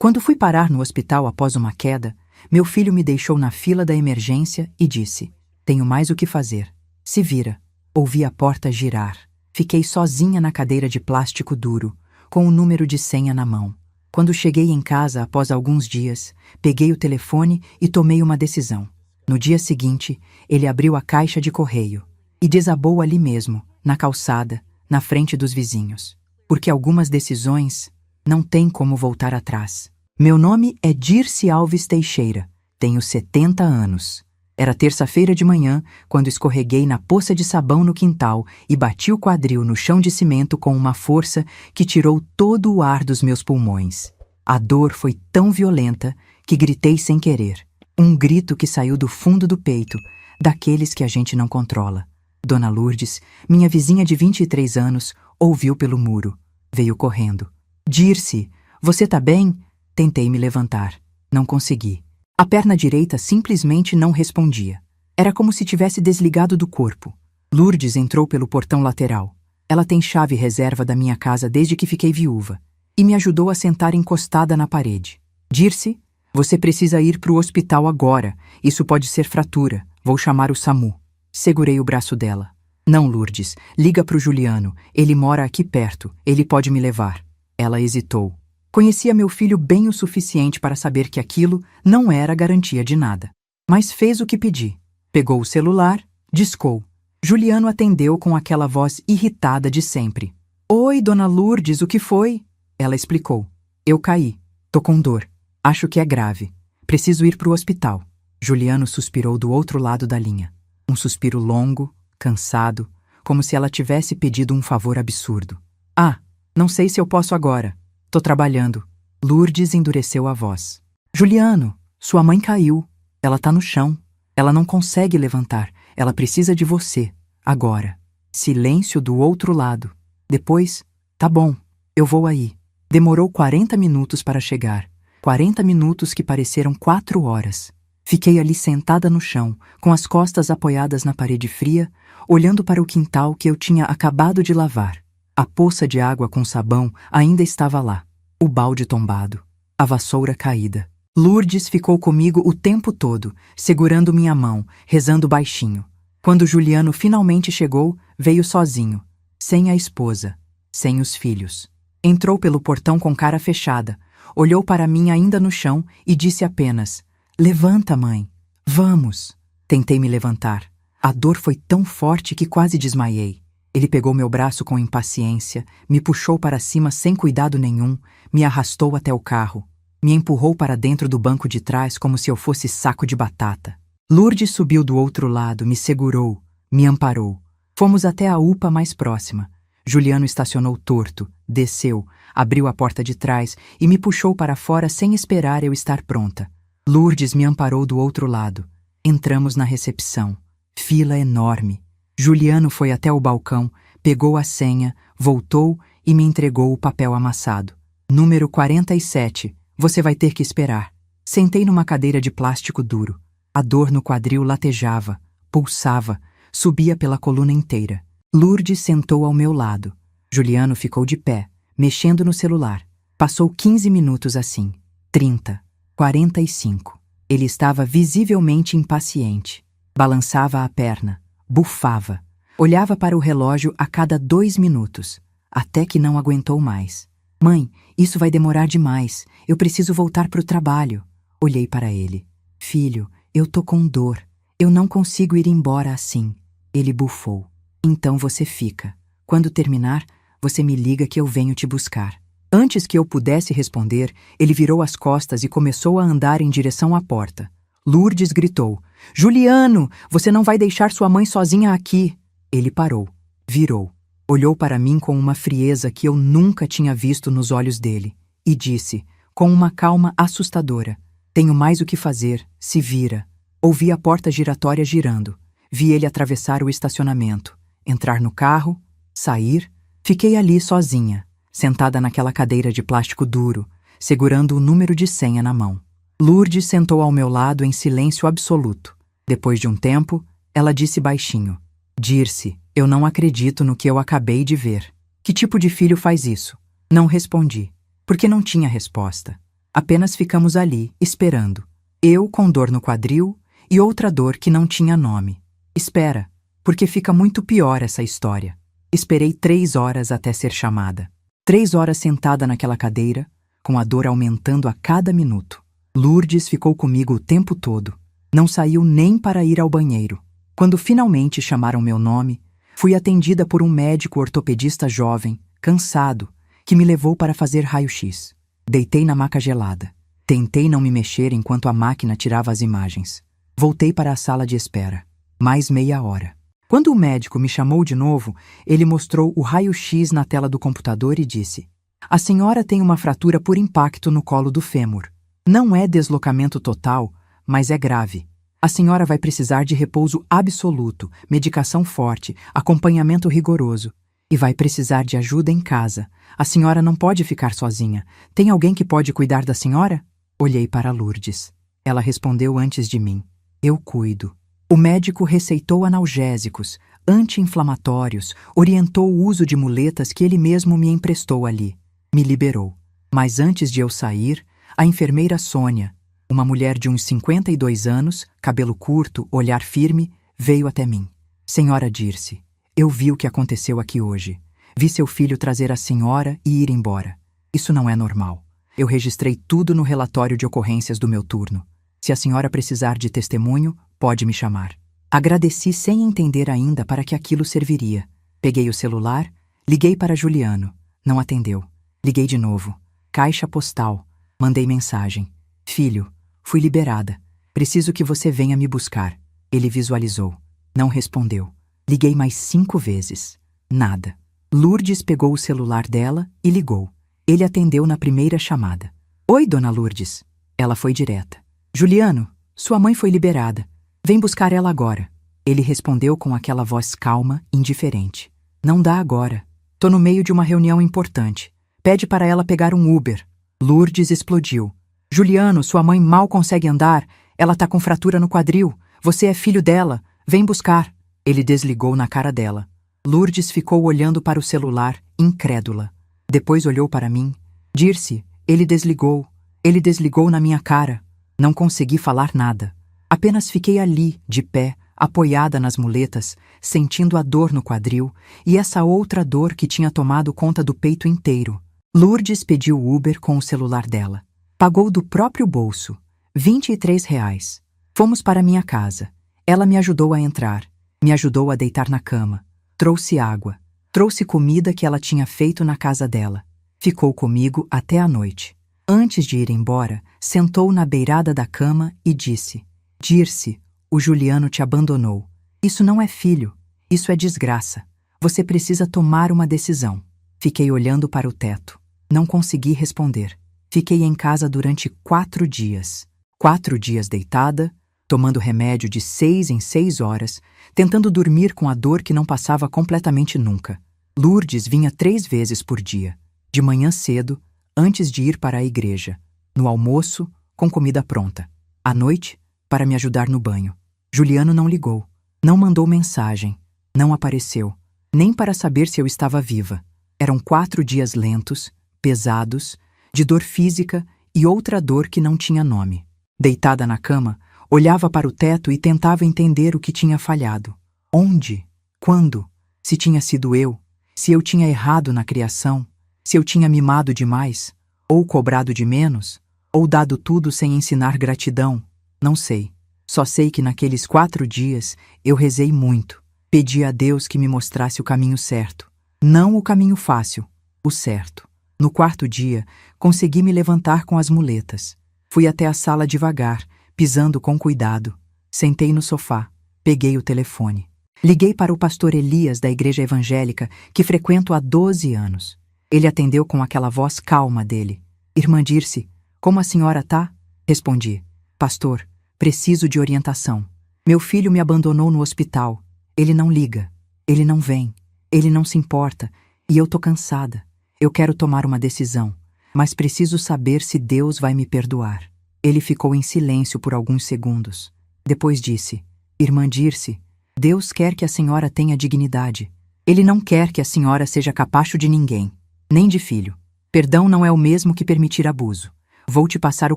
Quando fui parar no hospital após uma queda, meu filho me deixou na fila da emergência e disse: "Tenho mais o que fazer. Se vira." Ouvi a porta girar. Fiquei sozinha na cadeira de plástico duro, com o número de senha na mão. Quando cheguei em casa após alguns dias, peguei o telefone e tomei uma decisão. No dia seguinte, ele abriu a caixa de correio e desabou ali mesmo, na calçada, na frente dos vizinhos. Porque algumas decisões não têm como voltar atrás. Meu nome é Dirce Alves Teixeira. Tenho 70 anos. Era terça-feira de manhã, quando escorreguei na poça de sabão no quintal e bati o quadril no chão de cimento com uma força que tirou todo o ar dos meus pulmões. A dor foi tão violenta que gritei sem querer. Um grito que saiu do fundo do peito, daqueles que a gente não controla. Dona Lourdes, minha vizinha de 23 anos, ouviu pelo muro. Veio correndo. "Dirce, você tá bem?" Tentei me levantar. Não consegui. A perna direita simplesmente não respondia. Era como se tivesse desligado do corpo. Lourdes entrou pelo portão lateral. Ela tem chave reserva da minha casa desde que fiquei viúva e me ajudou a sentar encostada na parede. "Dirce, você precisa ir para o hospital agora. Isso pode ser fratura. Vou chamar o SAMU." Segurei o braço dela. "Não, Lourdes, liga para o Juliano. Ele mora aqui perto. Ele pode me levar." Ela hesitou. Conhecia meu filho bem o suficiente para saber que aquilo não era garantia de nada. Mas fez o que pedi. Pegou o celular, discou. Juliano atendeu com aquela voz irritada de sempre. "Oi, dona Lourdes, o que foi?" Ela explicou. "Eu caí. Tô com dor. Acho que é grave. Preciso ir para o hospital." Juliano suspirou do outro lado da linha. Um suspiro longo, cansado, como se ela tivesse pedido um favor absurdo. "Ah, não sei se eu posso agora. Tô trabalhando." Lourdes endureceu a voz. "Juliano, sua mãe caiu. Ela tá no chão. Ela não consegue levantar. Ela precisa de você. Agora." Silêncio do outro lado. Depois, "Tá bom, eu vou aí." Demorou 40 minutos para chegar. 40 minutos que pareceram 4 horas. Fiquei ali sentada no chão, com as costas apoiadas na parede fria, olhando para o quintal que eu tinha acabado de lavar. A poça de água com sabão ainda estava lá. O balde tombado. A vassoura caída. Lourdes ficou comigo o tempo todo, segurando minha mão, rezando baixinho. Quando Juliano finalmente chegou, veio sozinho. Sem a esposa. Sem os filhos. Entrou pelo portão com cara fechada, olhou para mim ainda no chão e disse apenas: "Levanta, mãe. Vamos." Tentei me levantar. A dor foi tão forte que quase desmaiei. Ele pegou meu braço com impaciência, me puxou para cima sem cuidado nenhum, me arrastou até o carro. Me empurrou para dentro do banco de trás como se eu fosse saco de batata. Lourdes subiu do outro lado, me segurou, me amparou. Fomos até a UPA mais próxima. Juliano estacionou torto, desceu, abriu a porta de trás e me puxou para fora sem esperar eu estar pronta. Lourdes me amparou do outro lado. Entramos na recepção. Fila enorme. Juliano foi até o balcão, pegou a senha, voltou e me entregou o papel amassado. "Número 47. Você vai ter que esperar." Sentei numa cadeira de plástico duro. A dor no quadril latejava, pulsava, subia pela coluna inteira. Lourdes sentou ao meu lado. Juliano ficou de pé, mexendo no celular. Passou 15 minutos assim. 30. 45. Ele estava visivelmente impaciente. Balançava a perna. Bufava. Olhava para o relógio a cada 2 minutos, até que não aguentou mais. "Mãe, isso vai demorar demais. Eu preciso voltar para o trabalho." Olhei para ele. "Filho, eu tô com dor. Eu não consigo ir embora assim." Ele bufou. "Então você fica. Quando terminar, você me liga que eu venho te buscar." Antes que eu pudesse responder, ele virou as costas e começou a andar em direção à porta. Lourdes gritou: "Juliano, você não vai deixar sua mãe sozinha aqui." Ele parou, virou, olhou para mim com uma frieza que eu nunca tinha visto nos olhos dele e disse, com uma calma assustadora: "Tenho mais o que fazer, se vira." Ouvi a porta giratória girando. Vi ele atravessar o estacionamento, entrar no carro, sair. Fiquei ali sozinha, sentada naquela cadeira de plástico duro, segurando o número de senha na mão. Lourdes sentou ao meu lado em silêncio absoluto. Depois de um tempo, ela disse baixinho: "Dirce, eu não acredito no que eu acabei de ver. Que tipo de filho faz isso?" Não respondi, porque não tinha resposta. Apenas ficamos ali, esperando. Eu com dor no quadril e outra dor que não tinha nome. Espera, porque fica muito pior essa história. Esperei 3 horas até ser chamada. 3 horas sentada naquela cadeira, com a dor aumentando a cada minuto. Lourdes ficou comigo o tempo todo. Não saiu nem para ir ao banheiro. Quando finalmente chamaram meu nome, fui atendida por um médico ortopedista jovem, cansado, que me levou para fazer raio-x. Deitei na maca gelada. Tentei não me mexer enquanto a máquina tirava as imagens. Voltei para a sala de espera. Mais meia hora. Quando o médico me chamou de novo, ele mostrou o raio-x na tela do computador e disse: "A senhora tem uma fratura por impacto no colo do fêmur. Não é deslocamento total, mas é grave. A senhora vai precisar de repouso absoluto, medicação forte, acompanhamento rigoroso. E vai precisar de ajuda em casa. A senhora não pode ficar sozinha. Tem alguém que pode cuidar da senhora?" Olhei para Lourdes. Ela respondeu antes de mim: "Eu cuido." O médico receitou analgésicos, anti-inflamatórios, orientou o uso de muletas que ele mesmo me emprestou ali. Me liberou. Mas antes de eu sair, a enfermeira Sônia, uma mulher de uns 52 anos, cabelo curto, olhar firme, veio até mim. "Senhora Dirce, eu vi o que aconteceu aqui hoje. Vi seu filho trazer a senhora e ir embora. Isso não é normal. Eu registrei tudo no relatório de ocorrências do meu turno. Se a senhora precisar de testemunho, pode me chamar." Agradeci sem entender ainda para que aquilo serviria. Peguei o celular, liguei para Juliano. Não atendeu. Liguei de novo. Caixa postal. Mandei mensagem: "Filho, fui liberada. Preciso que você venha me buscar." Ele visualizou. Não respondeu. Liguei mais 5 vezes. Nada. Lourdes pegou o celular dela e ligou. Ele atendeu na primeira chamada. "Oi, dona Lourdes." Ela foi direta. "Juliano, sua mãe foi liberada. Vem buscar ela agora." Ele respondeu com aquela voz calma, indiferente. "Não dá agora. Tô no meio de uma reunião importante. Pede para ela pegar um Uber." Lourdes explodiu. "Juliano, sua mãe mal consegue andar. Ela tá com fratura no quadril. Você é filho dela. Vem buscar." Ele desligou na cara dela. Lourdes ficou olhando para o celular, incrédula. Depois olhou para mim. "Dirce, ele desligou. Ele desligou na minha cara." Não consegui falar nada. Apenas fiquei ali, de pé, apoiada nas muletas, sentindo a dor no quadril e essa outra dor que tinha tomado conta do peito inteiro. Lourdes pediu o Uber com o celular dela. Pagou do próprio bolso. R$ 23. Fomos para minha casa. Ela me ajudou a entrar. Me ajudou a deitar na cama. Trouxe água. Trouxe comida que ela tinha feito na casa dela. Ficou comigo até a noite. Antes de ir embora, sentou na beirada da cama e disse: "Dirce, o Juliano te abandonou. Isso não é filho. Isso é desgraça. Você precisa tomar uma decisão." Fiquei olhando para o teto. Não consegui responder. Fiquei em casa durante 4 dias. 4 dias deitada, tomando remédio de 6 em 6 horas, tentando dormir com a dor que não passava completamente nunca. Lourdes vinha 3 vezes por dia. De manhã cedo, antes de ir para a igreja. No almoço, com comida pronta. À noite, para me ajudar no banho. Juliano não ligou. Não mandou mensagem. Não apareceu. Nem para saber se eu estava viva. Eram 4 dias lentos, pesados, de dor física e outra dor que não tinha nome. Deitada na cama, olhava para o teto e tentava entender o que tinha falhado. Onde? Quando? Se tinha sido eu? Se eu tinha errado na criação? Se eu tinha mimado demais? Ou cobrado de menos? Ou dado tudo sem ensinar gratidão? Não sei. Só sei que naqueles 4 dias eu rezei muito. Pedi a Deus que me mostrasse o caminho certo. Não o caminho fácil, o certo. No 4º dia, consegui me levantar com as muletas. Fui até a sala devagar, pisando com cuidado. Sentei no sofá. Peguei o telefone. Liguei para o pastor Elias da igreja evangélica que frequento há 12 anos. Ele atendeu com aquela voz calma dele. "Irmã Dirce, como a senhora tá?" Respondi. "Pastor, preciso de orientação. Meu filho me abandonou no hospital. Ele não liga. Ele não vem. Ele não se importa. E eu tô cansada. Eu quero tomar uma decisão, mas preciso saber se Deus vai me perdoar." Ele ficou em silêncio por alguns segundos. Depois disse: "Irmã Dirce, Deus quer que a senhora tenha dignidade. Ele não quer que a senhora seja capacho de ninguém, nem de filho. Perdão não é o mesmo que permitir abuso. Vou te passar o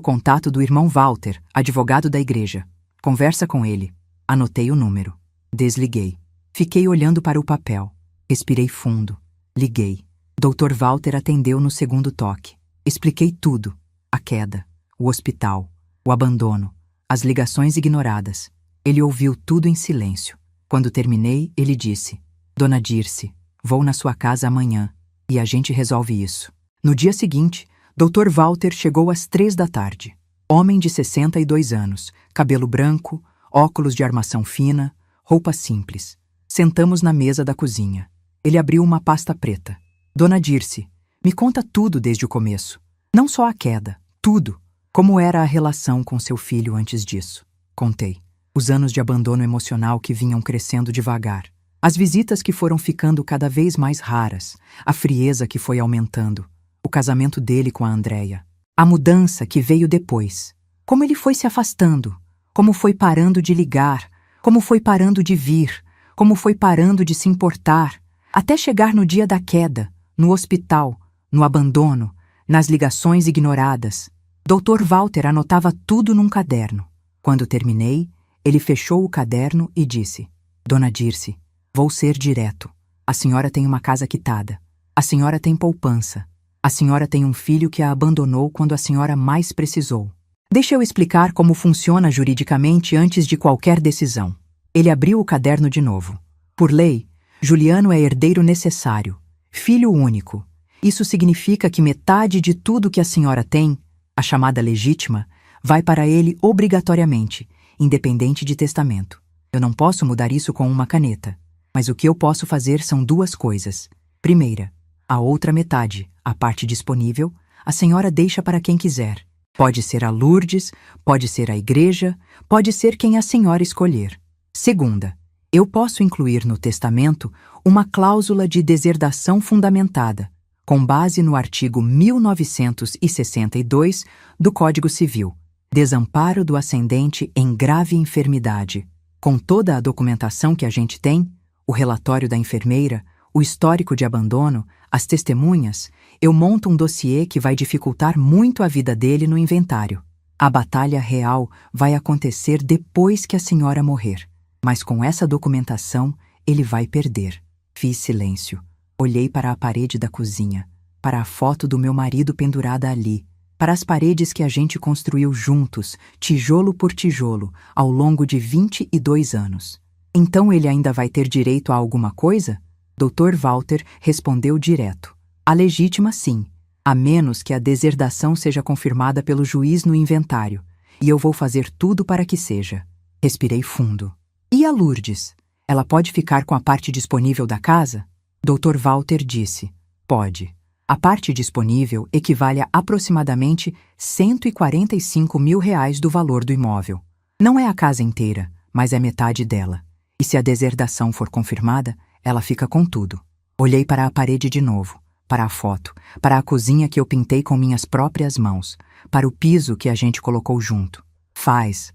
contato do irmão Walter, advogado da igreja. Conversa com ele. Anotei o número. Desliguei. Fiquei olhando para o papel. Respirei fundo. Liguei. Dr. Walter atendeu no segundo toque. Expliquei tudo. A queda, o hospital, o abandono, as ligações ignoradas. Ele ouviu tudo em silêncio. Quando terminei, ele disse: Dona Dirce, vou na sua casa amanhã e a gente resolve isso. No dia seguinte, Dr. Walter chegou às 3 da tarde. Homem de 62 anos, cabelo branco, óculos de armação fina, roupa simples. Sentamos na mesa da cozinha. Ele abriu uma pasta preta. Dona Dirce, me conta tudo desde o começo. Não só a queda, tudo. Como era a relação com seu filho antes disso? Contei. Os anos de abandono emocional que vinham crescendo devagar. As visitas que foram ficando cada vez mais raras. A frieza que foi aumentando. O casamento dele com a Andréia. A mudança que veio depois. Como ele foi se afastando. Como foi parando de ligar. Como foi parando de vir. Como foi parando de se importar. Até chegar no dia da queda. No hospital. No abandono. Nas ligações ignoradas. Dr. Walter anotava tudo num caderno. Quando terminei, ele fechou o caderno e disse: Dona Dirce, vou ser direto. A senhora tem uma casa quitada. A senhora tem poupança. A senhora tem um filho que a abandonou quando a senhora mais precisou. Deixa eu explicar como funciona juridicamente antes de qualquer decisão. Ele abriu o caderno de novo. Por lei, Juliano é herdeiro necessário, filho único. Isso significa que metade de tudo que a senhora tem, a chamada legítima, vai para ele obrigatoriamente, independente de testamento. Eu não posso mudar isso com uma caneta, mas o que eu posso fazer são duas coisas. Primeira, a outra metade, a parte disponível, a senhora deixa para quem quiser. Pode ser a Lourdes, pode ser a igreja, pode ser quem a senhora escolher. Segunda, eu posso incluir no testamento uma cláusula de deserdação fundamentada, com base no artigo 1962 do Código Civil, desamparo do ascendente em grave enfermidade. Com toda a documentação que a gente tem, o relatório da enfermeira, o histórico de abandono, as testemunhas, eu monto um dossiê que vai dificultar muito a vida dele no inventário. A batalha real vai acontecer depois que a senhora morrer, mas com essa documentação ele vai perder. Fiz silêncio. Olhei para a parede da cozinha, para a foto do meu marido pendurada ali, para as paredes que a gente construiu juntos, tijolo por tijolo, ao longo de 22 anos. Então ele ainda vai ter direito a alguma coisa? Dr. Walter respondeu direto. A legítima, sim, a menos que a deserdação seja confirmada pelo juiz no inventário, e eu vou fazer tudo para que seja. Respirei fundo. E a Lourdes? Ela pode ficar com a parte disponível da casa? Dr. Walter disse: pode. A parte disponível equivale a aproximadamente R$145 mil do valor do imóvel. Não é a casa inteira, mas é metade dela. E se a deserdação for confirmada, ela fica com tudo. Olhei para a parede de novo, para a foto, para a cozinha que eu pintei com minhas próprias mãos, para o piso que a gente colocou junto. Faz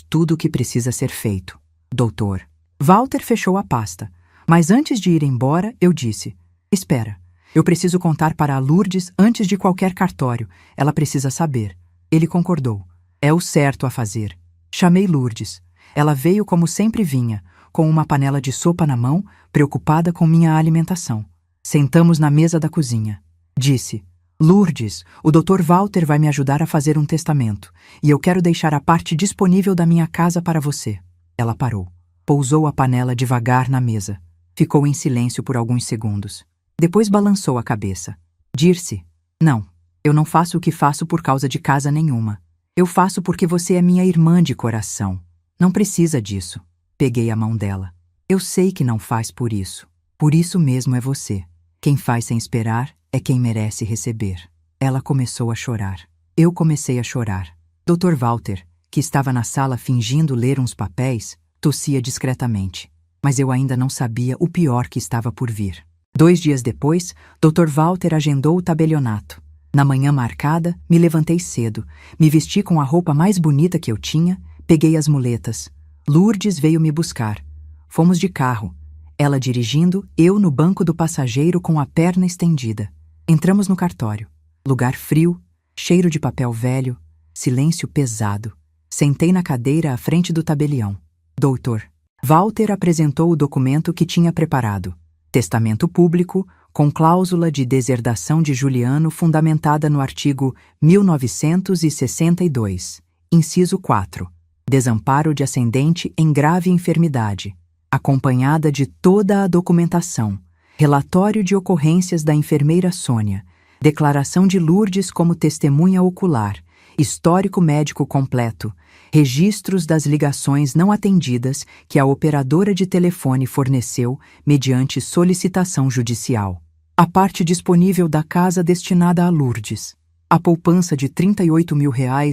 tudo o que precisa ser feito. Doutor. Walter fechou a pasta. Mas antes de ir embora, eu disse: espera, eu preciso contar para a Lourdes antes de qualquer cartório. Ela precisa saber. Ele concordou. É o certo a fazer. Chamei Lourdes. Ela veio como sempre vinha, com uma panela de sopa na mão, preocupada com minha alimentação. Sentamos na mesa da cozinha. Disse: Lourdes, o Dr. Walter vai me ajudar a fazer um testamento, e eu quero deixar a parte disponível da minha casa para você. Ela parou. Pousou a panela devagar na mesa. Ficou em silêncio por alguns segundos. Depois balançou a cabeça. Dirce, não, eu não faço o que faço por causa de casa nenhuma. Eu faço porque você é minha irmã de coração. Não precisa disso. Peguei a mão dela. Eu sei que não faz por isso. Por isso mesmo é você. Quem faz sem esperar é quem merece receber. Ela começou a chorar. Eu comecei a chorar. Dr. Walter, que estava na sala fingindo ler uns papéis, tossia discretamente. Mas eu ainda não sabia o pior que estava por vir. 2 dias depois, Dr. Walter agendou o tabelionato. Na manhã marcada, me levantei cedo, me vesti com a roupa mais bonita que eu tinha, peguei as muletas. Lourdes veio me buscar. Fomos de carro. Ela dirigindo, eu no banco do passageiro com a perna estendida. Entramos no cartório. Lugar frio, cheiro de papel velho, silêncio pesado. Sentei na cadeira à frente do tabelião. Doutor. Walter apresentou o documento que tinha preparado. Testamento público, com cláusula de deserdação de Juliano fundamentada no artigo 1962, inciso 4. Desamparo de ascendente em grave enfermidade, acompanhada de toda a documentação, relatório de ocorrências da enfermeira Sônia, declaração de Lourdes como testemunha ocular, histórico médico completo, registros das ligações não atendidas que a operadora de telefone forneceu mediante solicitação judicial. A parte disponível da casa destinada a Lourdes. A poupança de R$ 38 mil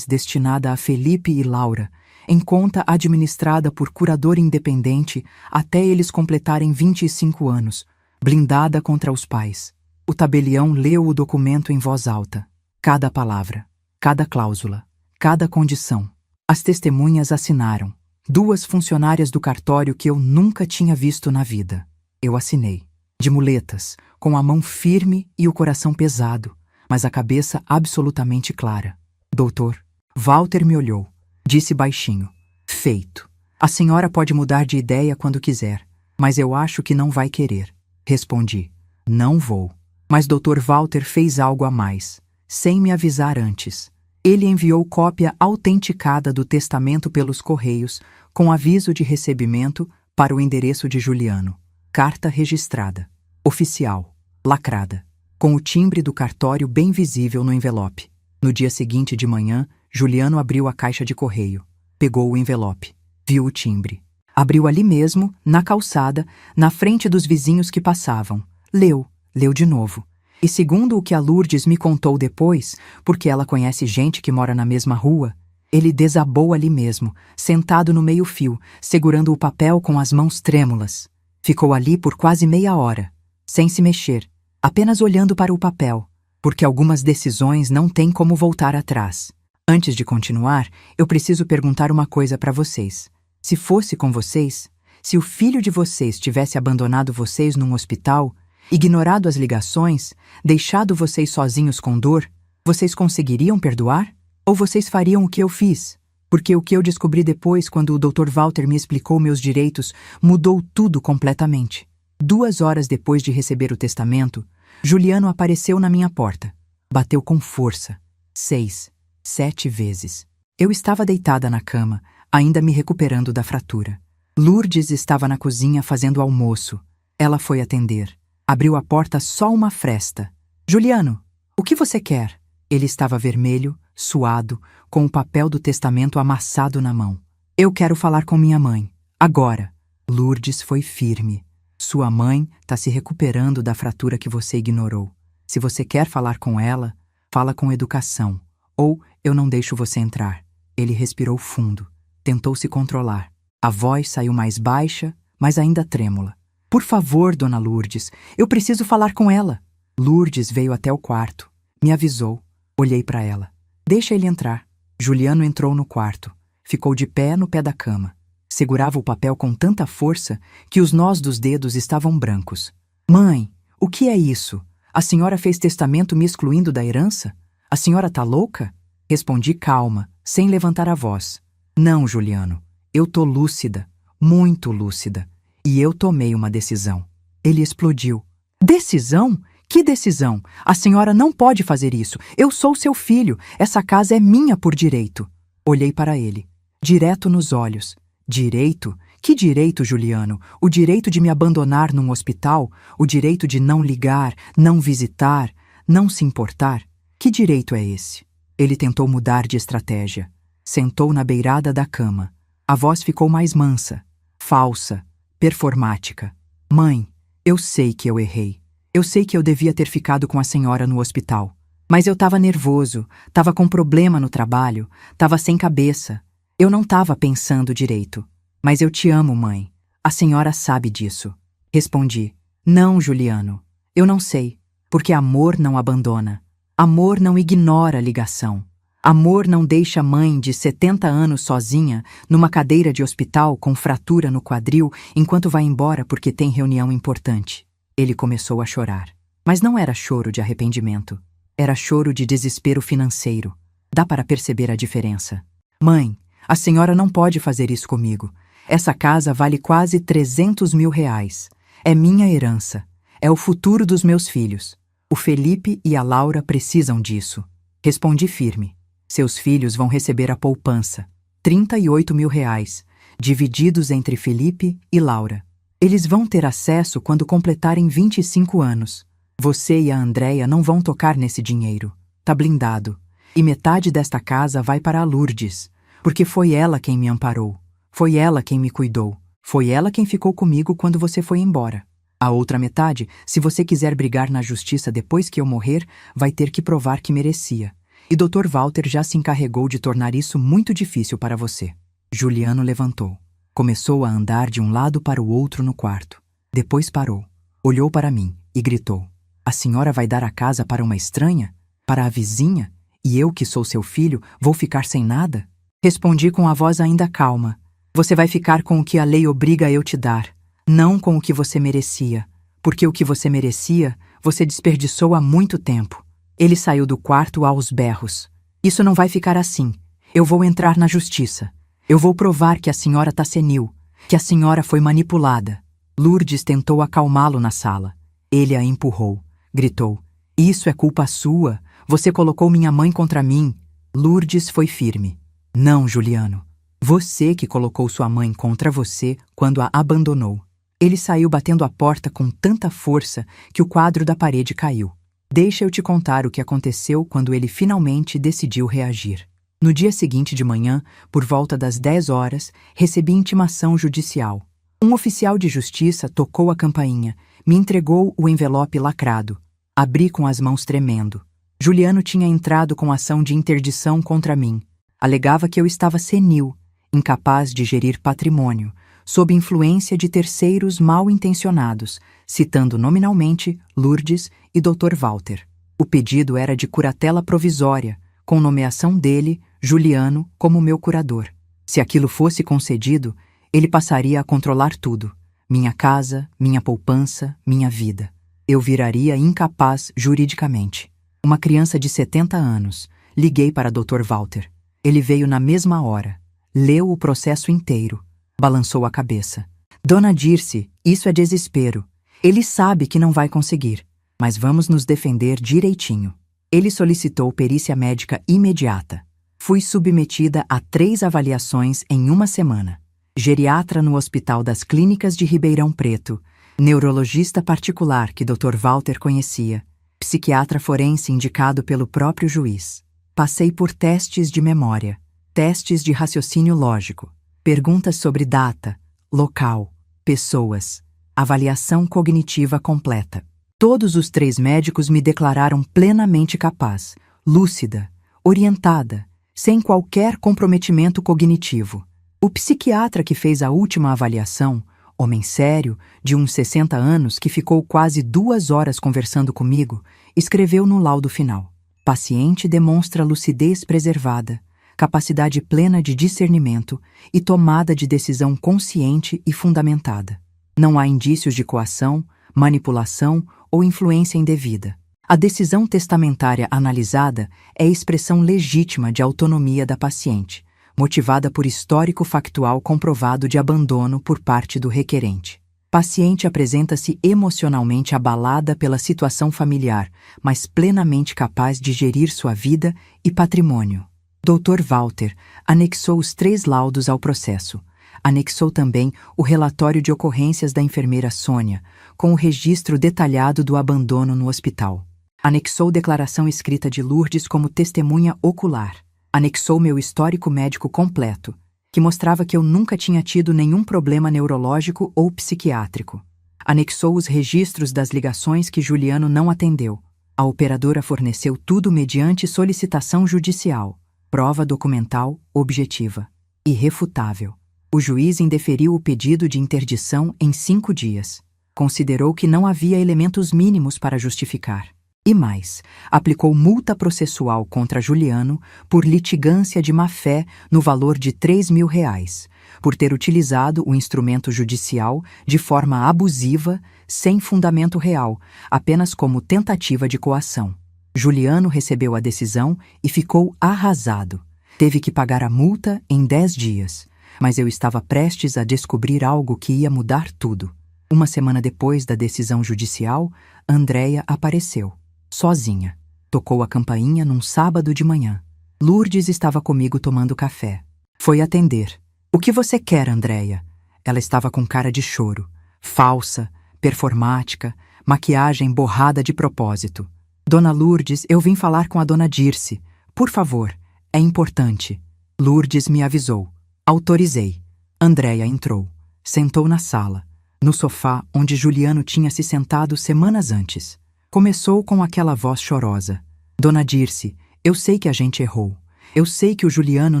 destinada a Felipe e Laura, em conta administrada por curador independente até eles completarem 25 anos, blindada contra os pais. O tabelião leu o documento em voz alta. Cada palavra, cada cláusula, cada condição. As testemunhas assinaram. 2 funcionárias do cartório que eu nunca tinha visto na vida. Eu assinei. De muletas, com a mão firme e o coração pesado, mas a cabeça absolutamente clara. Doutor. Walter me olhou. Disse baixinho. Feito. A senhora pode mudar de ideia quando quiser, mas eu acho que não vai querer. Respondi. Não vou. Mas Dr. Walter fez algo a mais, sem me avisar antes. Ele enviou cópia autenticada do testamento pelos correios, com aviso de recebimento para o endereço de Juliano. Carta registrada. Oficial. Lacrada. Com o timbre do cartório bem visível no envelope. No dia seguinte de manhã, Juliano abriu a caixa de correio. Pegou o envelope. Viu o timbre. Abriu ali mesmo, na calçada, na frente dos vizinhos que passavam. Leu de novo. E segundo o que a Lourdes me contou depois, porque ela conhece gente que mora na mesma rua, ele desabou ali mesmo, sentado no meio-fio, segurando o papel com as mãos trêmulas. Ficou ali por quase meia hora, sem se mexer, apenas olhando para o papel, porque algumas decisões não têm como voltar atrás. Antes de continuar, eu preciso perguntar uma coisa para vocês. Se fosse com vocês, se o filho de vocês tivesse abandonado vocês num hospital, ignorado as ligações, deixado vocês sozinhos com dor, vocês conseguiriam perdoar? Ou vocês fariam o que eu fiz? Porque o que eu descobri depois, quando o Dr. Walter me explicou meus direitos, mudou tudo completamente. 2 horas depois de receber o testamento, Juliano apareceu na minha porta. Bateu com força. 6, 7 vezes. Eu estava deitada na cama, ainda me recuperando da fratura. Lourdes estava na cozinha fazendo almoço. Ela foi atender. Abriu a porta só uma fresta. Juliano, o que você quer? Ele estava vermelho, suado, com o papel do testamento amassado na mão. Eu quero falar com minha mãe. Agora. Lourdes foi firme. Sua mãe está se recuperando da fratura que você ignorou. Se você quer falar com ela, fala com educação. Ou eu não deixo você entrar. Ele respirou fundo. Tentou se controlar. A voz saiu mais baixa, mas ainda trêmula. Por favor, dona Lourdes, eu preciso falar com ela. Lourdes veio até o quarto. Me avisou. Olhei para ela. Deixa ele entrar. Juliano entrou no quarto. Ficou de pé no pé da cama. Segurava o papel com tanta força que os nós dos dedos estavam brancos. Mãe, o que é isso? A senhora fez testamento me excluindo da herança? A senhora tá louca? Respondi calma, sem levantar a voz. Não, Juliano. Eu tô lúcida. Muito lúcida. E eu tomei uma decisão. Ele explodiu. Decisão? Que decisão? A senhora não pode fazer isso. Eu sou seu filho. Essa casa é minha por direito. Olhei para ele, direto nos olhos. Direito? Que direito, Juliano? O direito de me abandonar num hospital? O direito de não ligar, não visitar, não se importar? Que direito é esse? Ele tentou mudar de estratégia. Sentou na beirada da cama. A voz ficou mais mansa, falsa, performática. Mãe, eu sei que eu errei. Eu sei que eu devia ter ficado com a senhora no hospital. Mas eu estava nervoso, estava com problema no trabalho, estava sem cabeça. Eu não estava pensando direito. Mas eu te amo, mãe. A senhora sabe disso. Respondi. Não, Juliano. Eu não sei. Porque amor não abandona. Amor não ignora a ligação. Amor não deixa a mãe de 70 anos sozinha numa cadeira de hospital com fratura no quadril enquanto vai embora porque tem reunião importante. Ele começou a chorar. Mas não era choro de arrependimento. Era choro de desespero financeiro. Dá para perceber a diferença. Mãe, a senhora não pode fazer isso comigo. Essa casa vale quase 300 mil reais. É minha herança. É o futuro dos meus filhos. O Felipe e a Laura precisam disso. Respondi firme. Seus filhos vão receber a poupança. 38 mil reais, divididos entre Felipe e Laura. Eles vão ter acesso quando completarem 25 anos. Você e a Andréia não vão tocar nesse dinheiro. Tá blindado. E metade desta casa vai para a Lourdes, porque foi ela quem me amparou. Foi ela quem me cuidou. Foi ela quem ficou comigo quando você foi embora. A outra metade, se você quiser brigar na justiça depois que eu morrer, vai ter que provar que merecia. E Dr. Walter já se encarregou de tornar isso muito difícil para você. Juliano levantou. Começou a andar de um lado para o outro no quarto. Depois parou. Olhou para mim e gritou. A senhora vai dar a casa para uma estranha? Para a vizinha? E eu, que sou seu filho, vou ficar sem nada? Respondi com a voz ainda calma. Você vai ficar com o que a lei obriga a eu te dar, não com o que você merecia, porque o que você merecia, você desperdiçou há muito tempo. Ele saiu do quarto aos berros. Isso não vai ficar assim. Eu vou entrar na justiça. Eu vou provar que a senhora tá senil, que a senhora foi manipulada. Lourdes tentou acalmá-lo na sala. Ele a empurrou. Gritou. Isso é culpa sua. Você colocou minha mãe contra mim. Lourdes foi firme. Não, Juliano. Você que colocou sua mãe contra você quando a abandonou. Ele saiu batendo a porta com tanta força que o quadro da parede caiu. Deixa eu te contar o que aconteceu quando ele finalmente decidiu reagir. No dia seguinte de manhã, por volta das 10 horas, recebi intimação judicial. Um oficial de justiça tocou a campainha, me entregou o envelope lacrado. Abri com as mãos tremendo. Juliano tinha entrado com ação de interdição contra mim. Alegava que eu estava senil, incapaz de gerir patrimônio, sob influência de terceiros mal intencionados, citando nominalmente Lourdes e Dr. Walter. O pedido era de curatela provisória, com nomeação dele, Juliano, como meu curador. Se aquilo fosse concedido, ele passaria a controlar tudo: minha casa, minha poupança, minha vida. Eu viraria incapaz juridicamente. Uma criança de 70 anos. Liguei para Dr. Walter. Ele veio na mesma hora. Leu o processo inteiro. Balançou a cabeça. Dona Dirce, isso é desespero. Ele sabe que não vai conseguir, mas vamos nos defender direitinho. Ele solicitou perícia médica imediata. Fui submetida a 3 avaliações em uma semana. Geriatra no Hospital das Clínicas de Ribeirão Preto, neurologista particular que Dr. Walter conhecia, psiquiatra forense indicado pelo próprio juiz. Passei por testes de memória, testes de raciocínio lógico, perguntas sobre data, local, pessoas, avaliação cognitiva completa. Todos os 3 médicos me declararam plenamente capaz, lúcida, orientada, sem qualquer comprometimento cognitivo. O psiquiatra que fez a última avaliação, homem sério, de uns 60 anos que ficou quase 2 horas conversando comigo, escreveu no laudo final: paciente demonstra lucidez preservada, capacidade plena de discernimento e tomada de decisão consciente e fundamentada. Não há indícios de coação, manipulação ou influência indevida. A decisão testamentária analisada é expressão legítima de autonomia da paciente, motivada por histórico factual comprovado de abandono por parte do requerente. Paciente apresenta-se emocionalmente abalada pela situação familiar, mas plenamente capaz de gerir sua vida e patrimônio. Dr. Walter anexou os 3 laudos ao processo. Anexou também o relatório de ocorrências da enfermeira Sônia, com o registro detalhado do abandono no hospital. Anexou declaração escrita de Lourdes como testemunha ocular. Anexou meu histórico médico completo, que mostrava que eu nunca tinha tido nenhum problema neurológico ou psiquiátrico. Anexou os registros das ligações que Juliano não atendeu. A operadora forneceu tudo mediante solicitação judicial. Prova documental objetiva. Irrefutável. O juiz indeferiu o pedido de interdição em 5 dias. Considerou que não havia elementos mínimos para justificar. E mais, aplicou multa processual contra Juliano por litigância de má-fé no valor de 3 mil reais, por ter utilizado o instrumento judicial de forma abusiva, sem fundamento real, apenas como tentativa de coação. Juliano recebeu a decisão e ficou arrasado. Teve que pagar a multa em 10 dias, mas eu estava prestes a descobrir algo que ia mudar tudo. Uma semana depois da decisão judicial, Andréia apareceu, sozinha. Tocou a campainha num sábado de manhã. Lourdes estava comigo tomando café. Foi atender. "O que você quer, Andréia?" Ela estava com cara de choro, falsa, performática, maquiagem borrada de propósito. "Dona Lourdes, eu vim falar com a dona Dirce. Por favor, é importante." Lourdes me avisou. Autorizei. Andréia entrou. Sentou na sala, no sofá onde Juliano tinha se sentado semanas antes. Começou com aquela voz chorosa. "Dona Dirce, eu sei que a gente errou. Eu sei que o Juliano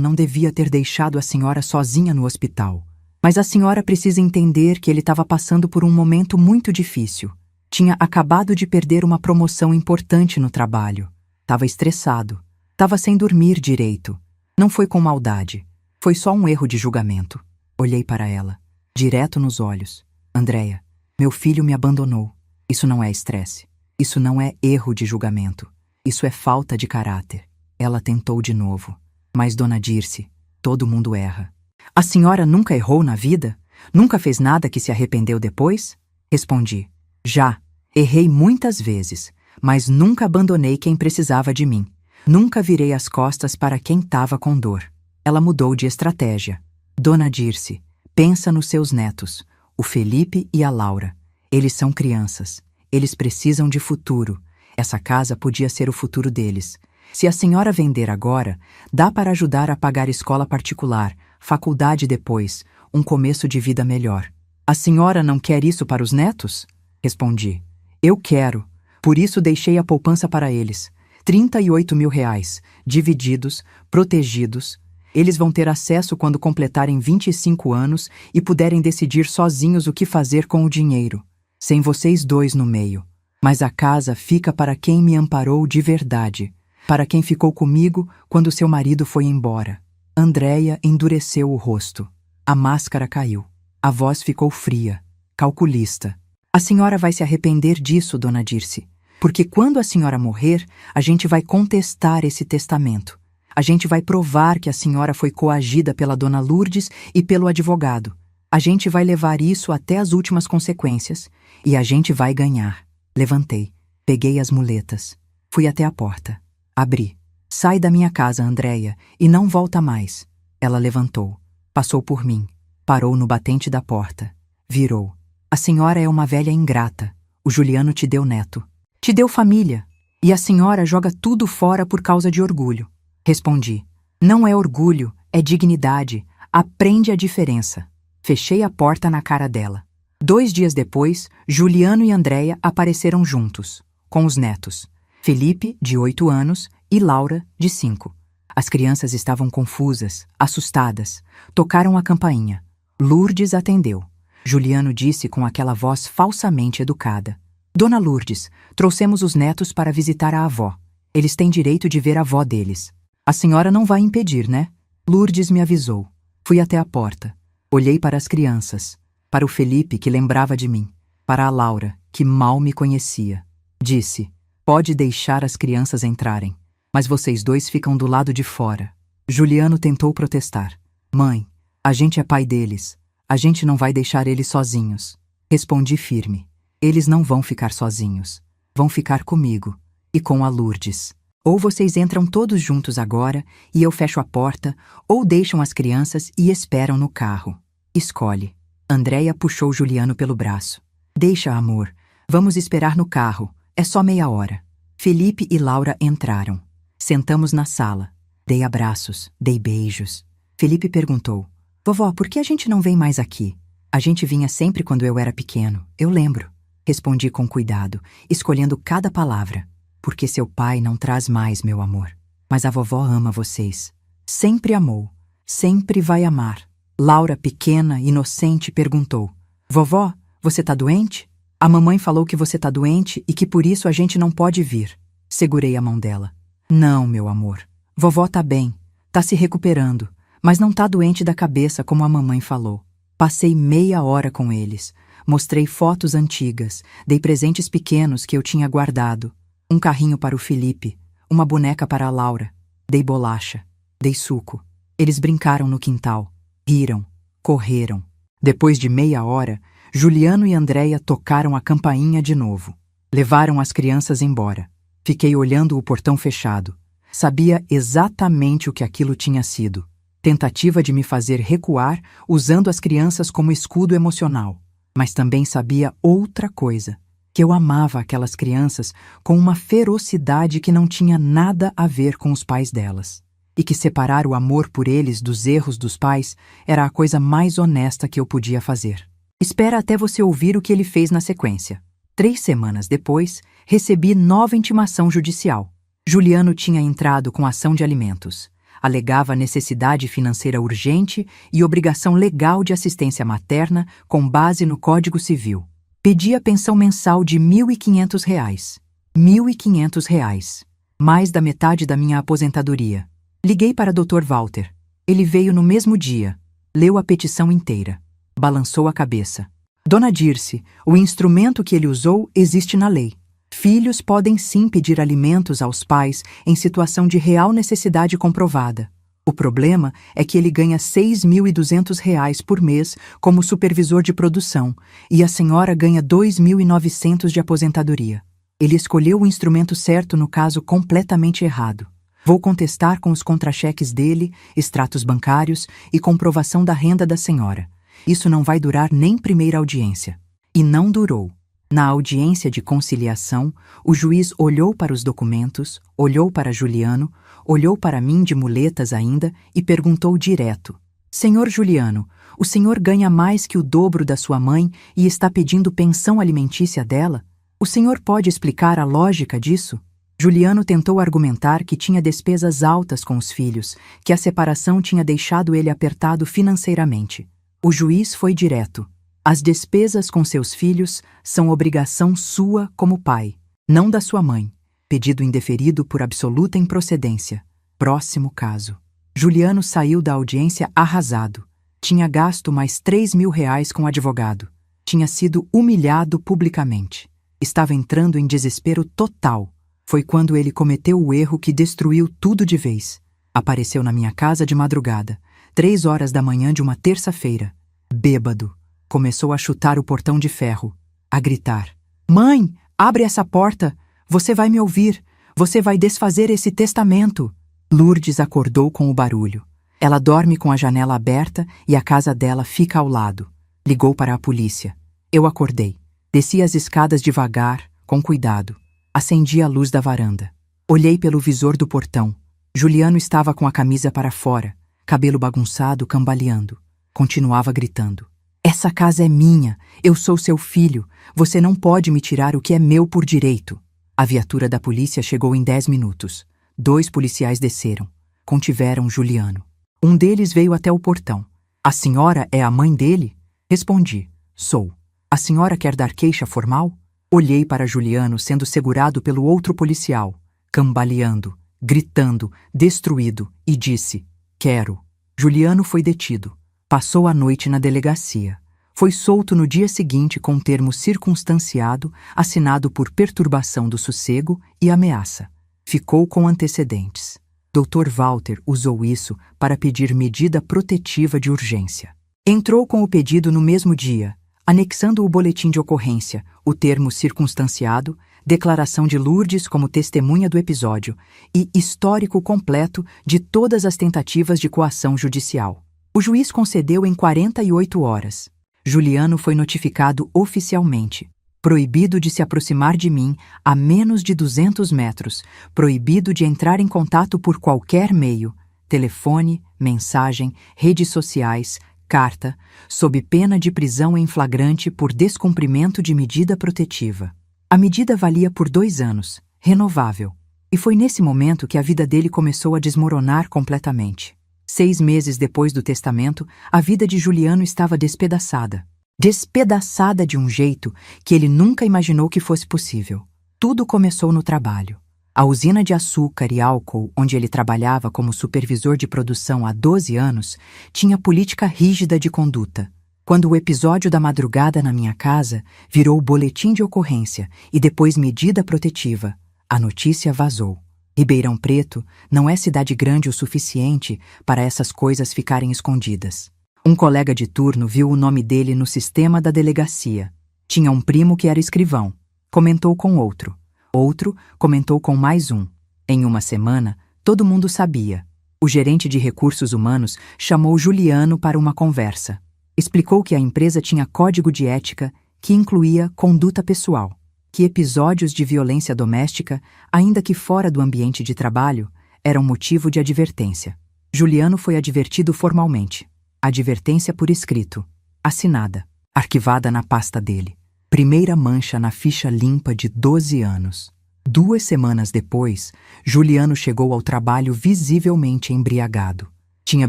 não devia ter deixado a senhora sozinha no hospital. Mas a senhora precisa entender que ele estava passando por um momento muito difícil. Tinha acabado de perder uma promoção importante no trabalho. Estava estressado. Estava sem dormir direito. Não foi com maldade. Foi só um erro de julgamento." Olhei para ela, direto nos olhos. "Andréia, meu filho me abandonou. Isso não é estresse. Isso não é erro de julgamento. Isso é falta de caráter." Ela tentou de novo. "Mas, dona Dirce, todo mundo erra." "A senhora nunca errou na vida? Nunca fez nada que se arrependeu depois?" Respondi. "Já. Errei muitas vezes, mas nunca abandonei quem precisava de mim. Nunca virei as costas para quem estava com dor." Ela mudou de estratégia. "Dona Dirce, pensa nos seus netos, o Felipe e a Laura. Eles são crianças. Eles precisam de futuro. Essa casa podia ser o futuro deles. Se a senhora vender agora, dá para ajudar a pagar escola particular, faculdade depois, um começo de vida melhor." "A senhora não quer isso para os netos?" Respondi. "Eu quero. Por isso deixei a poupança para eles. 38 mil reais, divididos, protegidos. Eles vão ter acesso quando completarem 25 anos e puderem decidir sozinhos o que fazer com o dinheiro, sem vocês dois no meio. Mas a casa fica para quem me amparou de verdade, para quem ficou comigo quando seu marido foi embora." Andréia endureceu o rosto. A máscara caiu. A voz ficou fria, calculista. "A senhora vai se arrepender disso, dona Dirce, porque quando a senhora morrer, a gente vai contestar esse testamento. A gente vai provar que a senhora foi coagida pela dona Lourdes e pelo advogado. A gente vai levar isso até as últimas consequências e a gente vai ganhar." Levantei, peguei as muletas, fui até a porta. Abri. "Sai da minha casa, Andréia, e não volta mais." Ela levantou, passou por mim, parou no batente da porta, virou. "A senhora é uma velha ingrata. O Juliano te deu neto. Te deu família. E a senhora joga tudo fora por causa de orgulho." Respondi. "Não é orgulho, é dignidade. Aprende a diferença." Fechei a porta na cara dela. 2 dias depois, Juliano e Andréia apareceram juntos, com os netos. Felipe, de 8 anos, e Laura, de 5. As crianças estavam confusas, assustadas. Tocaram a campainha. Lourdes atendeu. Juliano disse com aquela voz falsamente educada: "Dona Lourdes, trouxemos os netos para visitar a avó. Eles têm direito de ver a avó deles. A senhora não vai impedir, né?" Lourdes me avisou. Fui até a porta. Olhei para as crianças, para o Felipe, que lembrava de mim, para a Laura, que mal me conhecia. Disse: "Pode deixar as crianças entrarem, mas vocês dois ficam do lado de fora." Juliano tentou protestar. "Mãe, a gente é pai deles. A gente não vai deixar eles sozinhos." Respondi firme. "Eles não vão ficar sozinhos. Vão ficar comigo e com a Lourdes. Ou vocês entram todos juntos agora e eu fecho a porta, ou deixam as crianças e esperam no carro. Escolhe." Andréia puxou Juliano pelo braço. "Deixa, amor. Vamos esperar no carro. É só meia hora." Felipe e Laura entraram. Sentamos na sala. Dei abraços, dei beijos. Felipe perguntou: "Vovó, por que a gente não vem mais aqui?" "A gente vinha sempre quando eu era pequeno, eu lembro." Respondi com cuidado, escolhendo cada palavra. "Porque seu pai não traz mais, meu amor. Mas a vovó ama vocês. Sempre amou. Sempre vai amar." Laura, pequena, inocente, perguntou: "Vovó, você tá doente?" "A mamãe falou que você tá doente e que por isso a gente não pode vir." Segurei a mão dela. "Não, meu amor. Vovó tá bem. Tá se recuperando. Mas não tá doente da cabeça como a mamãe falou." Passei meia hora com eles. Mostrei fotos antigas. Dei presentes pequenos que eu tinha guardado. Um carrinho para o Felipe, uma boneca para a Laura. Dei bolacha, dei suco. Eles brincaram no quintal, riram, correram. Depois de meia hora, Juliano e Andréia tocaram a campainha de novo. Levaram as crianças embora. Fiquei olhando o portão fechado. Sabia exatamente o que aquilo tinha sido. Tentativa de me fazer recuar usando as crianças como escudo emocional. Mas também sabia outra coisa, que eu amava aquelas crianças com uma ferocidade que não tinha nada a ver com os pais delas. E que separar o amor por eles dos erros dos pais era a coisa mais honesta que eu podia fazer. Espera até você ouvir o que ele fez na sequência. 3 semanas depois, recebi nova intimação judicial. Juliano tinha entrado com ação de alimentos. Alegava necessidade financeira urgente e obrigação legal de assistência materna com base no Código Civil. Pedia pensão mensal de R$ 1.500. R$ 1.500. Mais da metade da minha aposentadoria. Liguei para Dr. Walter. Ele veio no mesmo dia. Leu a petição inteira. Balançou a cabeça. Dona Dirce, o instrumento que ele usou existe na lei. Filhos podem sim pedir alimentos aos pais em situação de real necessidade comprovada. O problema é que ele ganha R$ 6.200 por mês como supervisor de produção e a senhora ganha R$ 2.900 de aposentadoria. Ele escolheu o instrumento certo no caso completamente errado. Vou contestar com os contra-cheques dele, extratos bancários e comprovação da renda da senhora. Isso não vai durar nem primeira audiência. E não durou. Na audiência de conciliação, o juiz olhou para os documentos, olhou para Juliano, olhou para mim de muletas ainda e perguntou direto: Senhor Juliano, o senhor ganha mais que o dobro da sua mãe e está pedindo pensão alimentícia dela? O senhor pode explicar a lógica disso? Juliano tentou argumentar que tinha despesas altas com os filhos, que a separação tinha deixado ele apertado financeiramente. O juiz foi direto. As despesas com seus filhos são obrigação sua como pai, não da sua mãe. Pedido indeferido por absoluta improcedência. Próximo caso. Juliano saiu da audiência arrasado. Tinha gasto mais R$ 3.000 com advogado. Tinha sido humilhado publicamente. Estava entrando em desespero total. Foi quando ele cometeu o erro que destruiu tudo de vez. Apareceu na minha casa de madrugada, 3 horas da manhã de uma terça-feira. Bêbado. Começou a chutar o portão de ferro, a gritar: Mãe, abre essa porta! Você vai me ouvir! Você vai desfazer esse testamento! Lourdes acordou com o barulho. Ela dorme com a janela aberta e a casa dela fica ao lado. Ligou para a polícia. Eu acordei. Desci as escadas devagar, com cuidado. Acendi a luz da varanda. Olhei pelo visor do portão. Juliano estava com a camisa para fora, cabelo bagunçado, cambaleando. Continuava gritando: Essa casa é minha, eu sou seu filho, você não pode me tirar o que é meu por direito. A viatura da polícia chegou em 10 minutos. 2 policiais desceram. Contiveram Juliano. Um deles veio até o portão. A senhora é a mãe dele? Respondi: Sou. A senhora quer dar queixa formal? Olhei para Juliano sendo segurado pelo outro policial, cambaleando, gritando, destruído, e disse: Quero. Juliano foi detido. Passou a noite na delegacia. Foi solto no dia seguinte com termo circunstanciado, assinado por perturbação do sossego e ameaça. Ficou com antecedentes. Dr. Walter usou isso para pedir medida protetiva de urgência. Entrou com o pedido no mesmo dia, anexando o boletim de ocorrência, o termo circunstanciado, declaração de Lourdes como testemunha do episódio e histórico completo de todas as tentativas de coação judicial. O juiz concedeu em 48 horas. Juliano foi notificado oficialmente. Proibido de se aproximar de mim a menos de 200 metros. Proibido de entrar em contato por qualquer meio. Telefone, mensagem, redes sociais, carta, sob pena de prisão em flagrante por descumprimento de medida protetiva. A medida valia por 2 anos, renovável. E foi nesse momento que a vida dele começou a desmoronar completamente. 6 meses depois do testamento, a vida de Juliano estava despedaçada. Despedaçada de um jeito que ele nunca imaginou que fosse possível. Tudo começou no trabalho. A usina de açúcar e álcool, onde ele trabalhava como supervisor de produção há 12 anos, tinha política rígida de conduta. Quando o episódio da madrugada na minha casa virou boletim de ocorrência e depois medida protetiva, A notícia vazou. Ribeirão Preto não é cidade grande o suficiente para essas coisas ficarem escondidas. Um colega de turno viu o nome dele no sistema da delegacia. Tinha um primo que era escrivão. Comentou com outro. Outro comentou com mais um. Em uma semana, todo mundo sabia. O gerente de recursos humanos chamou Juliano para uma conversa. Explicou que a empresa tinha código de ética que incluía conduta pessoal, que episódios de violência doméstica, ainda que fora do ambiente de trabalho, eram motivo de advertência. Juliano foi advertido formalmente. Advertência por escrito, assinada, arquivada na pasta dele. Primeira mancha na ficha limpa de 12 anos. 2 semanas depois, Juliano chegou ao trabalho visivelmente embriagado. Tinha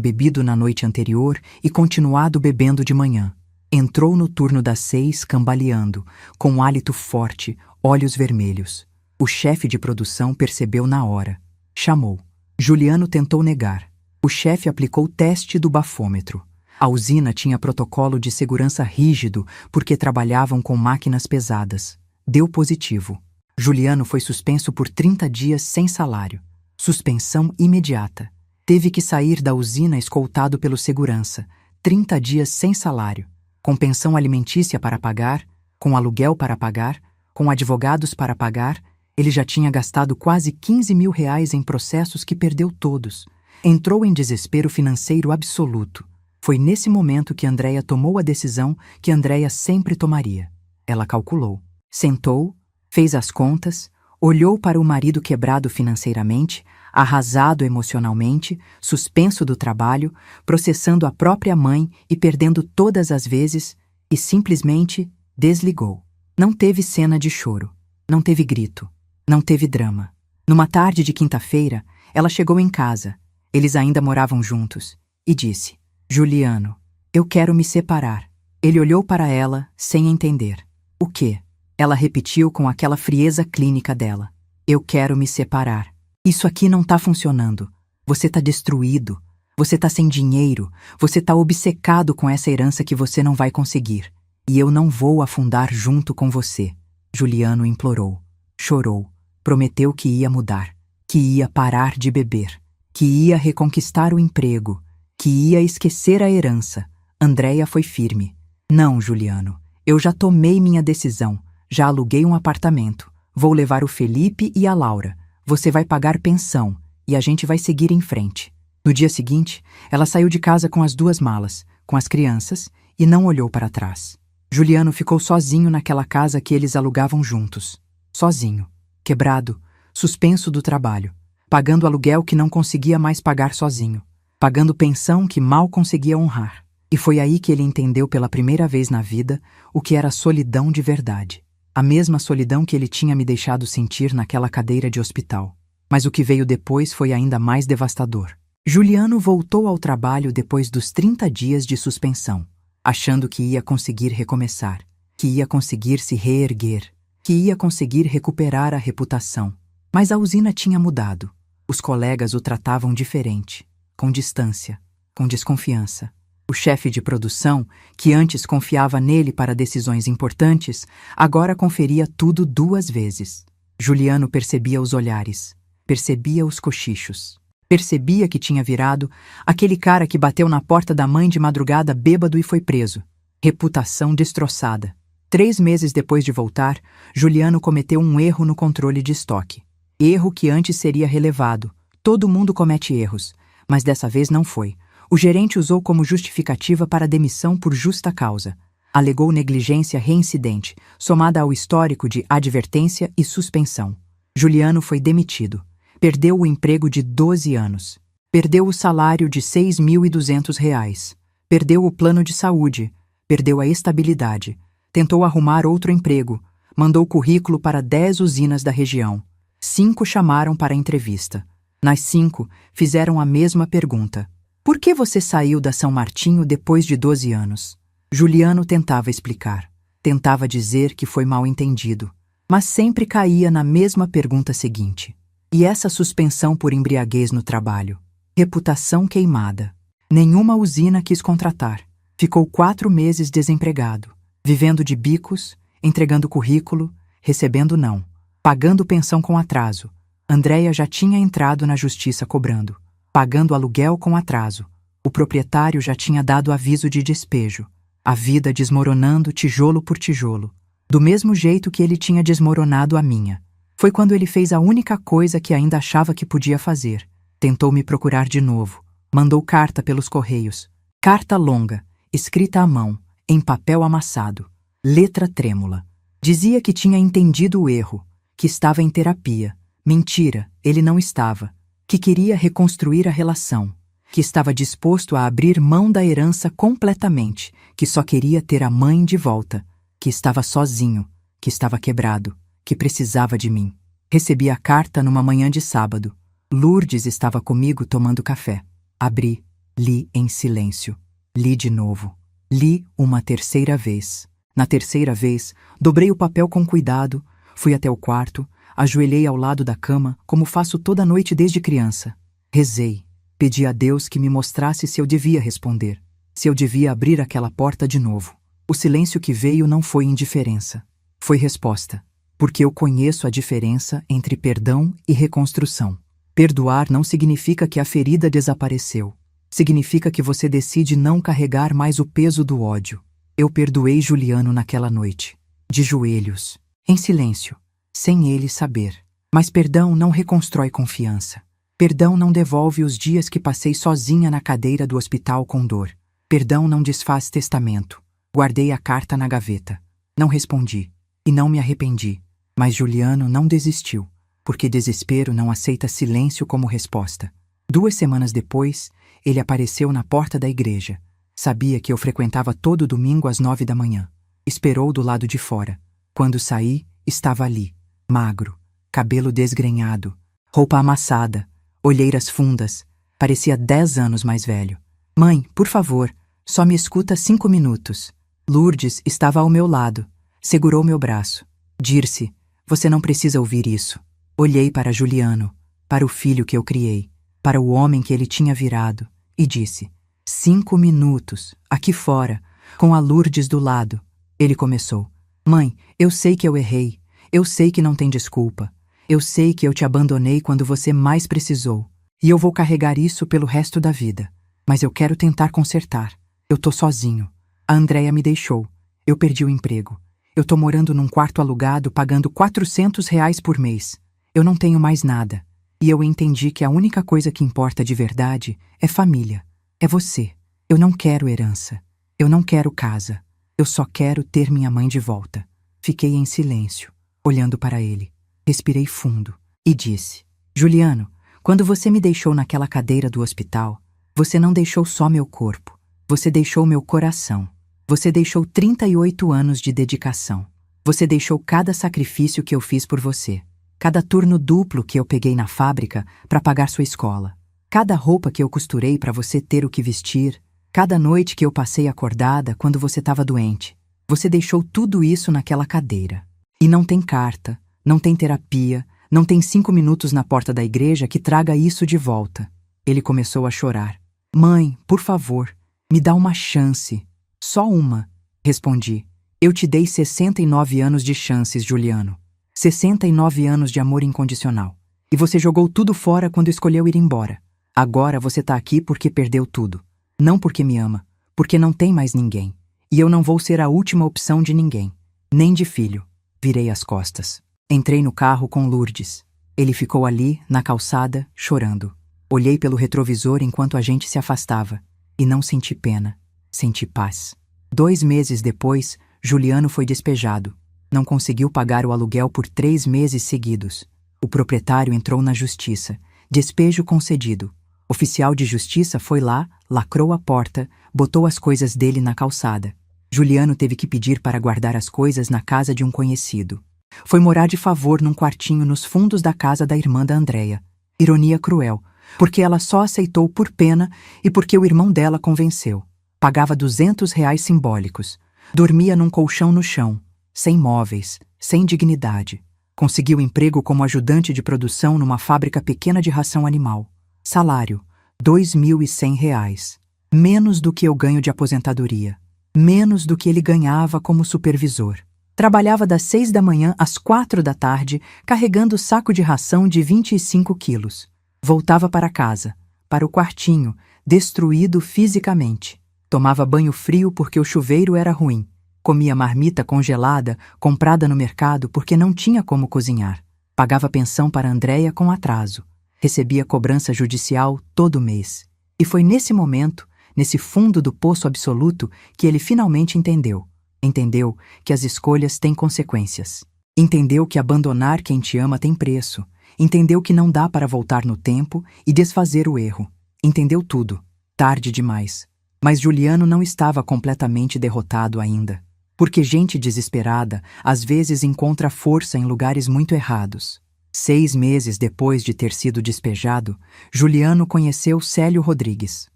bebido na noite anterior e continuado bebendo de manhã. Entrou no turno das 6 cambaleando, com um hálito forte, olhos vermelhos. O chefe de produção percebeu na hora. Chamou. Juliano tentou negar. O chefe aplicou o teste do bafômetro. A usina tinha protocolo de segurança rígido porque trabalhavam com máquinas pesadas. Deu positivo. Juliano foi suspenso por 30 dias sem salário. Suspensão imediata. Teve que sair da usina escoltado pelo segurança. 30 dias sem salário. Com pensão alimentícia para pagar, com aluguel para pagar, com advogados para pagar, ele já tinha gastado quase 15 mil reais em processos que perdeu todos. Entrou em desespero financeiro absoluto. Foi nesse momento que Andréia tomou a decisão que Andréia sempre tomaria. Ela calculou. Sentou, fez as contas, olhou para o marido quebrado financeiramente, arrasado emocionalmente, suspenso do trabalho, processando a própria mãe e perdendo todas as vezes, e simplesmente desligou. Não teve cena de choro, não teve grito, não teve drama. Numa tarde de quinta-feira, ela chegou em casa, eles ainda moravam juntos, e disse: Juliano, eu quero me separar. Ele olhou para ela, sem entender. O quê? Ela repetiu com aquela frieza clínica dela. Eu quero me separar. Isso aqui não tá funcionando. Você tá destruído. Você tá sem dinheiro. Você tá obcecado com essa herança que você não vai conseguir. E eu não vou afundar junto com você. Juliano implorou. Chorou. Prometeu que ia mudar. Que ia parar de beber. Que ia reconquistar o emprego. Que ia esquecer a herança. Andréia foi firme. Não, Juliano. Eu já tomei minha decisão. Já aluguei um apartamento. Vou levar o Felipe e a Laura. Você vai pagar pensão. E a gente vai seguir em frente. No dia seguinte, ela saiu de casa com as 2 malas, com as crianças, e não olhou para trás. Juliano ficou sozinho naquela casa que eles alugavam juntos. Sozinho. Quebrado. Suspenso do trabalho. Pagando aluguel que não conseguia mais pagar sozinho. Pagando pensão que mal conseguia honrar. E foi aí que ele entendeu pela primeira vez na vida o que era solidão de verdade. A mesma solidão que ele tinha me deixado sentir naquela cadeira de hospital. Mas o que veio depois foi ainda mais devastador. Juliano voltou ao trabalho depois dos 30 dias de suspensão, achando que ia conseguir recomeçar, que ia conseguir se reerguer, que ia conseguir recuperar a reputação. Mas a usina tinha mudado. Os colegas o tratavam diferente. Com distância, com desconfiança. O chefe de produção, que antes confiava nele para decisões importantes, agora conferia tudo 2 vezes. Juliano percebia os olhares, percebia os cochichos, percebia que tinha virado aquele cara que bateu na porta da mãe de madrugada bêbado e foi preso. Reputação destroçada. 3 meses depois de voltar, Juliano cometeu um erro no controle de estoque. Erro que antes seria relevado. Todo mundo comete erros. Mas dessa vez não foi. O gerente usou como justificativa para a demissão por justa causa. Alegou negligência reincidente, somada ao histórico de advertência e suspensão. Juliano foi demitido. Perdeu o emprego de 12 anos. Perdeu o salário de R$ 6.200. Perdeu o plano de saúde. Perdeu a estabilidade. Tentou arrumar outro emprego. Mandou currículo para 10 usinas da região. 5 chamaram para a entrevista. Nas 5, fizeram a mesma pergunta. Por que você saiu da São Martinho depois de 12 anos? Juliano tentava explicar. Tentava dizer que foi mal entendido. Mas sempre caía na mesma pergunta seguinte. E essa suspensão por embriaguez no trabalho? Reputação queimada. Nenhuma usina quis contratar. Ficou 4 meses desempregado. Vivendo de bicos, entregando currículo, recebendo não. Pagando pensão com atraso. Andréia já tinha entrado na justiça cobrando. Pagando aluguel com atraso. O proprietário já tinha dado aviso de despejo. A vida desmoronando tijolo por tijolo. Do mesmo jeito que ele tinha desmoronado a minha. Foi quando ele fez a única coisa que ainda achava que podia fazer. Tentou me procurar de novo. Mandou carta pelos correios. Carta longa, escrita à mão, em papel amassado. Letra trêmula. Dizia que tinha entendido o erro, que estava em terapia. Mentira, ele não estava. Que queria reconstruir a relação. Que estava disposto a abrir mão da herança completamente. Que só queria ter a mãe de volta. Que estava sozinho. Que estava quebrado. Que precisava de mim. Recebi a carta numa manhã de sábado. Lourdes estava comigo tomando café. Abri, li em silêncio. Li de novo. Li uma terceira vez. Na terceira vez, dobrei o papel com cuidado, fui até o quarto, ajoelhei ao lado da cama, como faço toda noite desde criança. Rezei. Pedi a Deus que me mostrasse se eu devia responder, se eu devia abrir aquela porta de novo. O silêncio que veio não foi indiferença. Foi resposta. Porque eu conheço a diferença entre perdão e reconstrução. Perdoar não significa que a ferida desapareceu. Significa que você decide não carregar mais o peso do ódio. Eu perdoei Juliano naquela noite. De joelhos. Em silêncio. Sem ele saber. Mas perdão não reconstrói confiança. Perdão não devolve os dias que passei sozinha na cadeira do hospital com dor. Perdão não desfaz testamento. Guardei a carta na gaveta. Não respondi. E não me arrependi. Mas Juliano não desistiu. Porque desespero não aceita silêncio como resposta. 2 semanas depois, ele apareceu na porta da igreja. Sabia que eu frequentava todo domingo às 9 da manhã. Esperou do lado de fora. Quando saí, estava ali. Magro. Cabelo desgrenhado. Roupa amassada. Olheiras fundas. Parecia 10 anos mais velho. Mãe, por favor, só me escuta 5 minutos. Lourdes estava ao meu lado. Segurou meu braço. Dirce, você não precisa ouvir isso. Olhei para Juliano, para o filho que eu criei, para o homem que ele tinha virado, e disse: 5 minutos, aqui fora, com a Lourdes do lado. Ele começou: Mãe, eu sei que eu errei, eu sei que não tem desculpa, eu sei que eu te abandonei quando você mais precisou, e eu vou carregar isso pelo resto da vida. Mas eu quero tentar consertar. Eu tô sozinho. A Andréia me deixou. Eu perdi o emprego. Eu tô morando num quarto alugado pagando R$ 400 por mês. Eu não tenho mais nada. E eu entendi que a única coisa que importa de verdade é família. É você. Eu não quero herança. Eu não quero casa. Eu só quero ter minha mãe de volta. Fiquei em silêncio, olhando para ele. Respirei fundo e disse: Juliano, quando você me deixou naquela cadeira do hospital, você não deixou só meu corpo. Você deixou meu coração. Você deixou 38 anos de dedicação. Você deixou cada sacrifício que eu fiz por você. Cada turno duplo que eu peguei na fábrica para pagar sua escola. Cada roupa que eu costurei para você ter o que vestir. Cada noite que eu passei acordada quando você estava doente. Você deixou tudo isso naquela cadeira. E não tem carta, não tem terapia, não tem 5 minutos na porta da igreja que traga isso de volta. Ele começou a chorar. Mãe, por favor, me dá uma chance. Só uma, respondi. Eu te dei 69 anos de chances, Juliano. 69 anos de amor incondicional. E você jogou tudo fora quando escolheu ir embora. Agora você tá aqui porque perdeu tudo. Não porque me ama, porque não tem mais ninguém. E eu não vou ser a última opção de ninguém. Nem de filho. Virei as costas. Entrei no carro com Lourdes. Ele ficou ali, na calçada, chorando. Olhei pelo retrovisor enquanto a gente se afastava. E não senti pena. Senti paz. 2 meses depois, Juliano foi despejado. Não conseguiu pagar o aluguel por 3 meses seguidos. O proprietário entrou na justiça. Despejo concedido. Oficial de justiça foi lá, lacrou a porta, botou as coisas dele na calçada. Juliano teve que pedir para guardar as coisas na casa de um conhecido. Foi morar de favor num quartinho nos fundos da casa da irmã da Andréia. Ironia cruel, porque ela só aceitou por pena e porque o irmão dela convenceu. Pagava R$ 200 simbólicos. Dormia num colchão no chão. Sem móveis, sem dignidade. Conseguiu emprego como ajudante de produção numa fábrica pequena de ração animal. Salário, R$ 2.100. Menos do que eu ganho de aposentadoria. Menos do que ele ganhava como supervisor. Trabalhava das 6 da manhã às 4 da tarde, carregando saco de ração de 25 quilos. Voltava para casa, para o quartinho, destruído fisicamente. Tomava banho frio porque o chuveiro era ruim. Comia marmita congelada, comprada no mercado porque não tinha como cozinhar. Pagava pensão para Andréia com atraso. Recebia cobrança judicial todo mês. E foi nesse momento, nesse fundo do poço absoluto, que ele finalmente entendeu. Entendeu que as escolhas têm consequências. Entendeu que abandonar quem te ama tem preço. Entendeu que não dá para voltar no tempo e desfazer o erro. Entendeu tudo. Tarde demais. Mas Juliano não estava completamente derrotado ainda. Porque gente desesperada às vezes encontra força em lugares muito errados. 6 meses depois de ter sido despejado, Juliano conheceu Célio Rodrigues,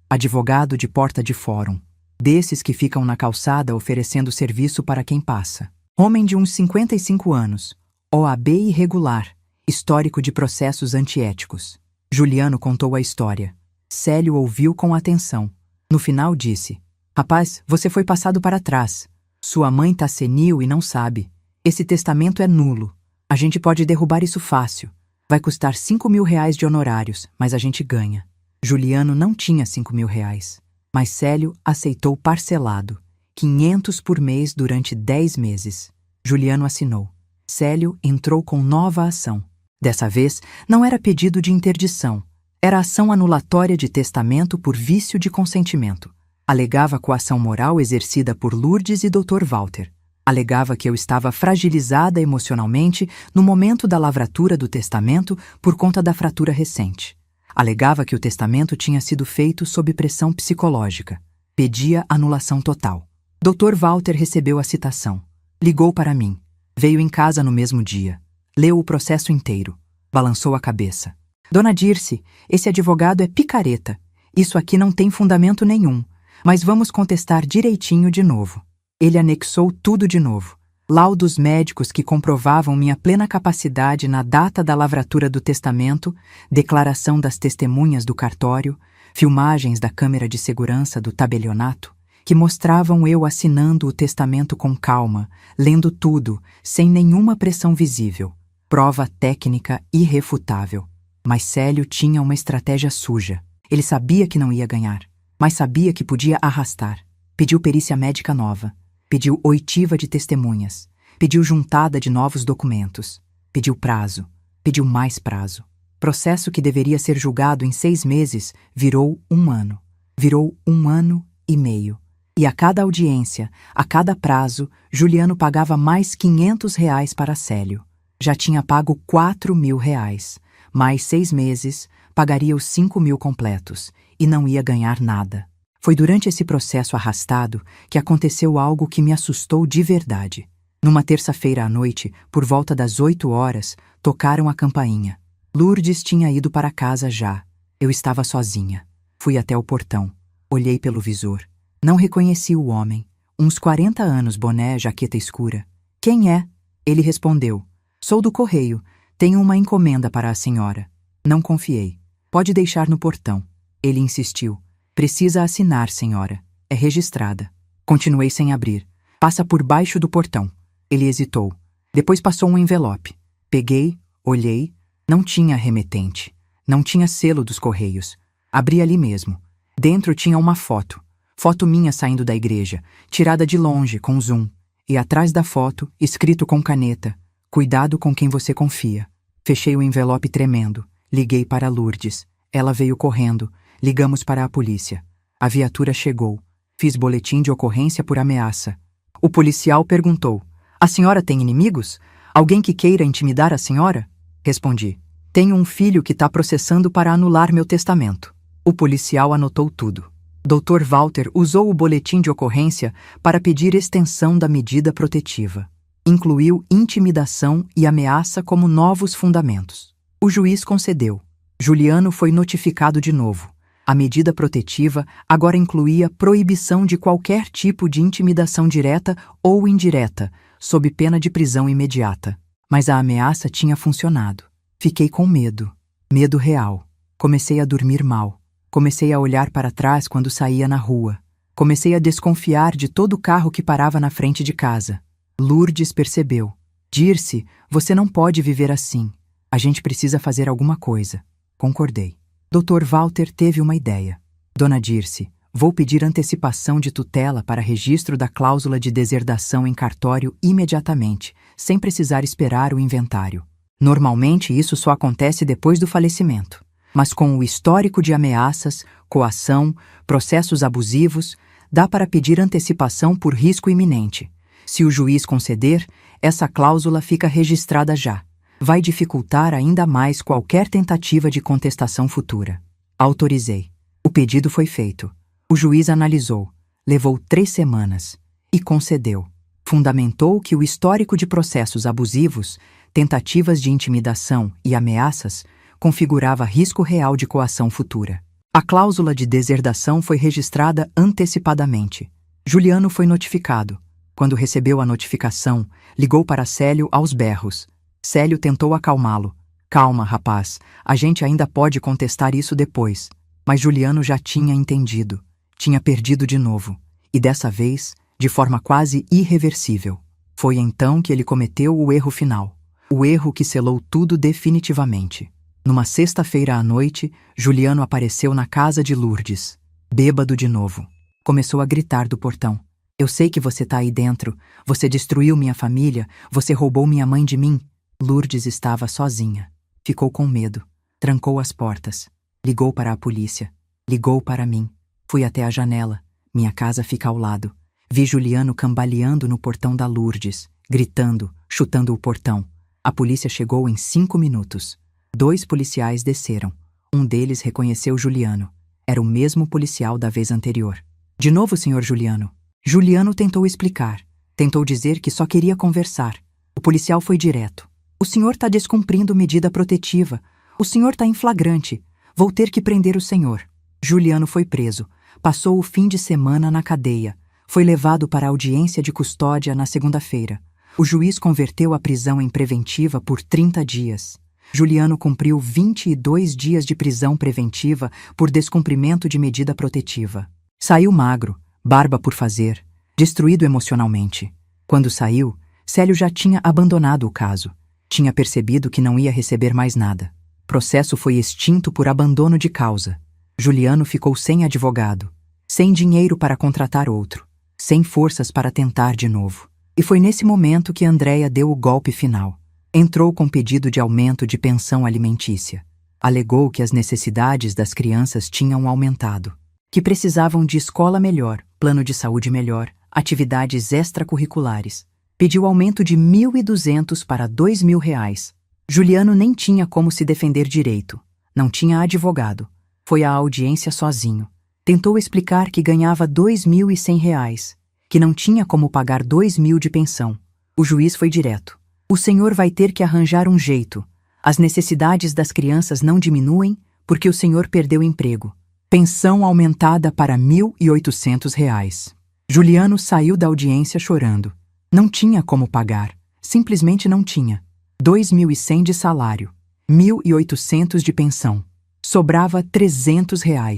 advogado de porta de fórum, desses que ficam na calçada oferecendo serviço para quem passa. Homem de uns 55 anos, OAB irregular, histórico de processos antiéticos. Juliano contou a história. Célio ouviu com atenção. No final disse: "Rapaz, você foi passado para trás. Sua mãe tá senil e não sabe. Esse testamento é nulo. A gente pode derrubar isso fácil. Vai custar 5.000 reais de honorários, mas a gente ganha." Juliano não tinha 5.000 reais. Mas Célio aceitou parcelado, 500 por mês durante 10 meses. Juliano assinou. Célio entrou com nova ação. Dessa vez, não era pedido de interdição. Era ação anulatória de testamento por vício de consentimento. Alegava coação moral exercida por Lourdes e Dr. Walter. Alegava que eu estava fragilizada emocionalmente no momento da lavratura do testamento por conta da fratura recente. Alegava que o testamento tinha sido feito sob pressão psicológica. Pedia anulação total. Dr. Walter recebeu a citação. Ligou para mim. Veio em casa no mesmo dia. Leu o processo inteiro. Balançou a cabeça. "Dona Dirce, esse advogado é picareta. Isso aqui não tem fundamento nenhum. Mas vamos contestar direitinho de novo." Ele anexou tudo de novo. Laudos médicos que comprovavam minha plena capacidade na data da lavratura do testamento, declaração das testemunhas do cartório, filmagens da câmera de segurança do tabelionato, que mostravam eu assinando o testamento com calma, lendo tudo, sem nenhuma pressão visível. Prova técnica irrefutável. Mas Célio tinha uma estratégia suja. Ele sabia que não ia ganhar, mas sabia que podia arrastar. Pediu perícia médica nova. Pediu oitiva de testemunhas. Pediu juntada de novos documentos. Pediu prazo. Pediu mais prazo. Processo que deveria ser julgado em 6 meses virou 1 ano. Virou 1 ano e meio. E a cada audiência, a cada prazo, Juliano pagava mais 500 reais para Célio. Já tinha pago 4.000 reais. Mais 6 meses, pagaria os 5.000 completos. E não ia ganhar nada. Foi durante esse processo arrastado que aconteceu algo que me assustou de verdade. Numa terça-feira à noite, por volta das 8 horas, tocaram a campainha. Lourdes tinha ido para casa já. Eu estava sozinha. Fui até o portão. Olhei pelo visor. Não reconheci o homem. Uns 40 anos, boné, jaqueta escura. "Quem é?" Ele respondeu. "Sou do correio. Tenho uma encomenda para a senhora." Não confiei. "Pode deixar no portão." Ele insistiu. "Precisa assinar, senhora. É registrada." Continuei sem abrir. "Passa por baixo do portão." Ele hesitou. Depois passou um envelope. Peguei, olhei. Não tinha remetente. Não tinha selo dos correios. Abri ali mesmo. Dentro tinha uma foto. Foto minha saindo da igreja, tirada de longe, com zoom. E atrás da foto, escrito com caneta: "Cuidado com quem você confia." Fechei o envelope tremendo. Liguei para Lourdes. Ela veio correndo. Ligamos para a polícia. A viatura chegou. Fiz boletim de ocorrência por ameaça. O policial perguntou: "A senhora tem inimigos? Alguém que queira intimidar a senhora?" Respondi: "Tenho um filho que está processando para anular meu testamento." O policial anotou tudo. Dr. Walter usou o boletim de ocorrência para pedir extensão da medida protetiva. Incluiu intimidação e ameaça como novos fundamentos. O juiz concedeu. Juliano foi notificado de novo. A medida protetiva agora incluía proibição de qualquer tipo de intimidação direta ou indireta, sob pena de prisão imediata. Mas a ameaça tinha funcionado. Fiquei com medo. Medo real. Comecei a dormir mal. Comecei a olhar para trás quando saía na rua. Comecei a desconfiar de todo carro que parava na frente de casa. Lourdes percebeu. Dirce, você não pode viver assim. A gente precisa fazer alguma coisa. Concordei. Dr. Walter teve uma ideia. Dona Dirce, vou pedir antecipação de tutela para registro da cláusula de deserdação em cartório imediatamente, sem precisar esperar o inventário. Normalmente isso só acontece depois do falecimento. Mas com o histórico de ameaças, coação, processos abusivos, dá para pedir antecipação por risco iminente. Se o juiz conceder, essa cláusula fica registrada já. Vai dificultar ainda mais qualquer tentativa de contestação futura. Autorizei. O pedido foi feito. O juiz analisou. Levou 3 semanas. E concedeu. Fundamentou que o histórico de processos abusivos, tentativas de intimidação e ameaças configurava risco real de coação futura. A cláusula de deserdação foi registrada antecipadamente. Juliano foi notificado. Quando recebeu a notificação, ligou para Célio aos berros. Célio tentou acalmá-lo. Calma, rapaz, a gente ainda pode contestar isso depois. Mas Juliano já tinha entendido. Tinha perdido de novo. E dessa vez, de forma quase irreversível. Foi então que ele cometeu o erro final. O erro que selou tudo definitivamente. Numa sexta-feira à noite, Juliano apareceu na casa de Lourdes. Bêbado de novo. Começou a gritar do portão. Eu sei que você tá aí dentro. Você destruiu minha família. Você roubou minha mãe de mim. Lourdes estava sozinha. Ficou com medo. Trancou as portas. Ligou para a polícia. Ligou para mim. Fui até a janela. Minha casa fica ao lado. Vi Juliano cambaleando no portão da Lourdes, gritando, chutando o portão. A polícia chegou em 5 minutos. 2 policiais desceram. Um deles reconheceu Juliano. Era o mesmo policial da vez anterior. De novo, senhor Juliano. Juliano tentou explicar. Tentou dizer que só queria conversar. O policial foi direto. O senhor está descumprindo medida protetiva. O senhor está em flagrante. Vou ter que prender o senhor. Juliano foi preso. Passou o fim de semana na cadeia. Foi levado para a audiência de custódia na segunda-feira. O juiz converteu a prisão em preventiva por 30 dias. Juliano cumpriu 22 dias de prisão preventiva por descumprimento de medida protetiva. Saiu magro, barba por fazer, destruído emocionalmente. Quando saiu, Célio já tinha abandonado o caso. Tinha percebido que não ia receber mais nada. Processo foi extinto por abandono de causa. Juliano ficou sem advogado, sem dinheiro para contratar outro, sem forças para tentar de novo. E foi nesse momento que Andréia deu o golpe final. Entrou com pedido de aumento de pensão alimentícia. Alegou que as necessidades das crianças tinham aumentado, que precisavam de escola melhor, plano de saúde melhor, atividades extracurriculares. Pediu aumento de R$ 1.200 para R$ 2.000. Juliano nem tinha como se defender direito. Não tinha advogado. Foi à audiência sozinho. Tentou explicar que ganhava R$ 2.100, que não tinha como pagar R$ 2.000 de pensão. O juiz foi direto. O senhor vai ter que arranjar um jeito. As necessidades das crianças não diminuem porque o senhor perdeu emprego. Pensão aumentada para R$ 1.800. Juliano saiu da audiência chorando. Não tinha como pagar. Simplesmente não tinha. R$ 2.100 de salário. R$ 1.800 de pensão. Sobrava R$ 300. R$